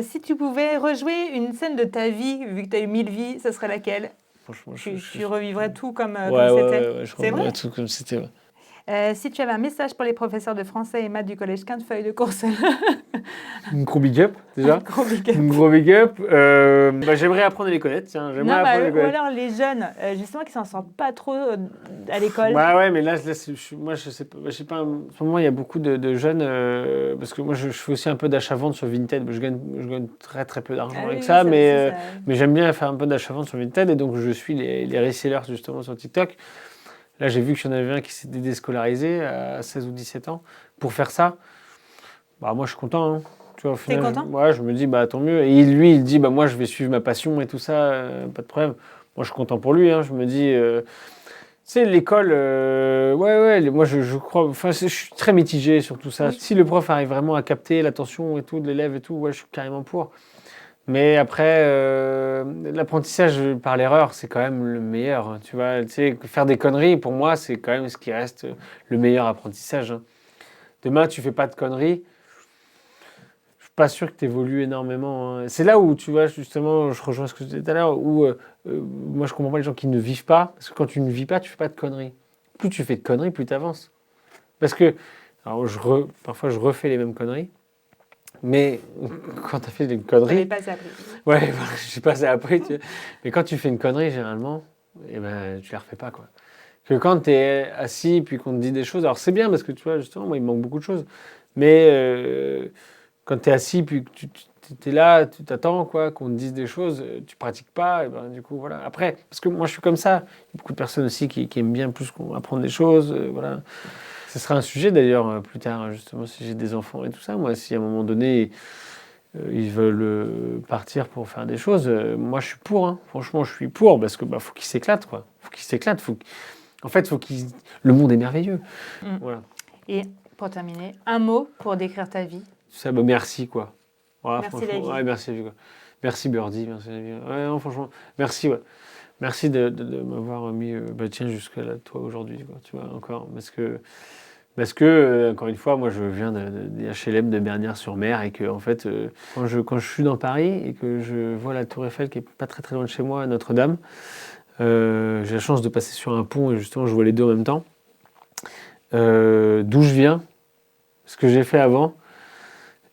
Si tu pouvais rejouer une scène de ta vie, vu que tu as eu 1000 vies, ça serait laquelle? Franchement, tu revivrais tout comme c'était? Ouais, je C'est vrai? revivrais tout comme c'était, ouais. Si tu avais un message pour les professeurs de français et maths du collège, 15 feuilles de course. Un gros big up, déjà. Gros big up. Un gros big up. J'aimerais apprendre à les connaître, tiens. Ou alors les jeunes, justement, qui s'en sortent pas trop à l'école. Ouais, mais là moi, je sais pas. En ce moment, il y a beaucoup de jeunes, parce que moi, je fais aussi un peu d'achat-vente sur Vinted. Je gagne très, très peu d'argent avec ça, mais j'aime bien faire un peu d'achat-vente sur Vinted, et donc je suis les resellers, justement, sur TikTok. Là, j'ai vu qu'il y en avait un qui s'était déscolarisé à 16 ou 17 ans. Pour faire ça, bah, moi, je suis content. Hein. Tu vois, au final, t'es content? Ouais, je me dis, bah, tant mieux. Et lui, il dit, bah, moi, je vais suivre ma passion et tout ça, pas de problème. Moi, je suis content pour lui. Hein. Je me dis, tu sais, l'école, moi, je crois, enfin, je suis très mitigé sur tout ça. Oui. Si le prof arrive vraiment à capter l'attention et tout de l'élève et tout, ouais, je suis carrément pour. Mais après, l'apprentissage par l'erreur, c'est quand même le meilleur, hein, tu vois. Tu sais, faire des conneries, pour moi, c'est quand même ce qui reste le meilleur apprentissage, hein. Demain, tu fais pas de conneries, je suis pas sûr que tu évolues énormément, hein. C'est là où, tu vois, justement, je rejoins ce que je disais tout à l'heure, où moi, je comprends pas les gens qui ne vivent pas, parce que quand tu ne vis pas, tu fais pas de conneries. Plus tu fais de conneries, plus tu avances. Parce que, alors, parfois, je refais les mêmes conneries, mais quand tu as fait des Vous conneries, n'avez pas appris. ouais, voilà, je suis passé après. Mais quand tu fais une connerie, généralement, eh ben, tu la refais pas, quoi. Que quand tu es assis puis qu'on te dit des choses, alors c'est bien parce que tu vois, justement, moi, il me manque beaucoup de choses. Mais quand tu es assis puis que tu es là, tu t'attends, quoi, qu'on te dise des choses, tu pratiques pas, et ben, du coup, voilà. Après, parce que moi, je suis comme ça. Il y a beaucoup de personnes aussi qui aiment bien plus qu'on apprendre des choses, voilà. Ce sera un sujet d'ailleurs plus tard, justement, si j'ai des enfants et tout ça. Moi, si à un moment donné, ils veulent partir pour faire des choses, moi je suis pour, hein. Franchement je suis pour, parce que faut qu'ils s'éclatent, quoi. Faut qu'ils s'éclatent, en fait le monde est merveilleux. Voilà. Et pour terminer, un mot pour décrire ta vie. Ça, merci, quoi. Voilà, Merci franchement, la vie. ouais, merci la vie, quoi. Merci Birdie, merci la vie. Ouais, non, franchement, merci, ouais. Merci de m'avoir mis tiens, jusqu'à là, toi aujourd'hui, quoi, tu vois, encore, parce que, encore une fois, moi je viens des HLM de Bernières-sur-Mer et que en fait, quand je suis dans Paris et que je vois la Tour Eiffel qui est pas très très loin de chez moi, à Notre-Dame, j'ai la chance de passer sur un pont et justement je vois les deux en même temps. D'où je viens, ce que j'ai fait avant,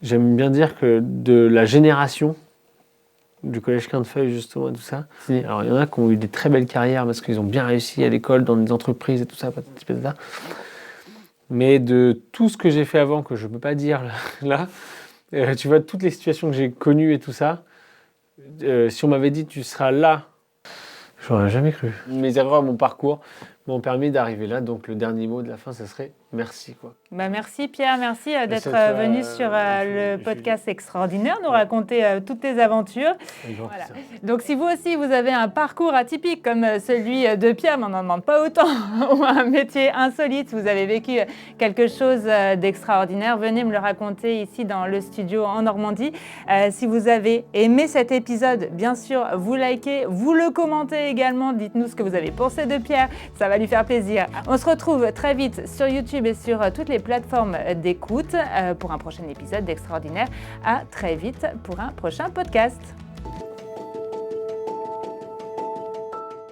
j'aime bien dire que de la génération du collège Quintefeuille justement et tout ça, alors il y en a qui ont eu des très belles carrières parce qu'ils ont bien réussi à l'école, dans des entreprises et tout ça, mais de tout ce que j'ai fait avant, que je ne peux pas dire là, tu vois, toutes les situations que j'ai connues et tout ça, si on m'avait dit tu seras là, j'aurais jamais cru. Mes erreurs, mon parcours m'ont permis d'arriver là, donc le dernier mot de la fin, ça serait merci, quoi. Merci Pierre, merci d'être à toi, venu sur le podcast Extraordinaire, nous raconter toutes tes aventures. Voilà. Donc si vous aussi vous avez un parcours atypique comme celui de Pierre, mais on n'en demande pas autant, ou un métier insolite, vous avez vécu quelque chose d'extraordinaire, venez me le raconter ici dans le studio en Normandie. Si vous avez aimé cet épisode, bien sûr, vous likez, vous le commentez également, dites-nous ce que vous avez pensé de Pierre, ça va lui faire plaisir. On se retrouve très vite sur YouTube et sur toutes les plateformes d'écoute pour un prochain épisode d'Extraordinaire. À très vite pour un prochain podcast.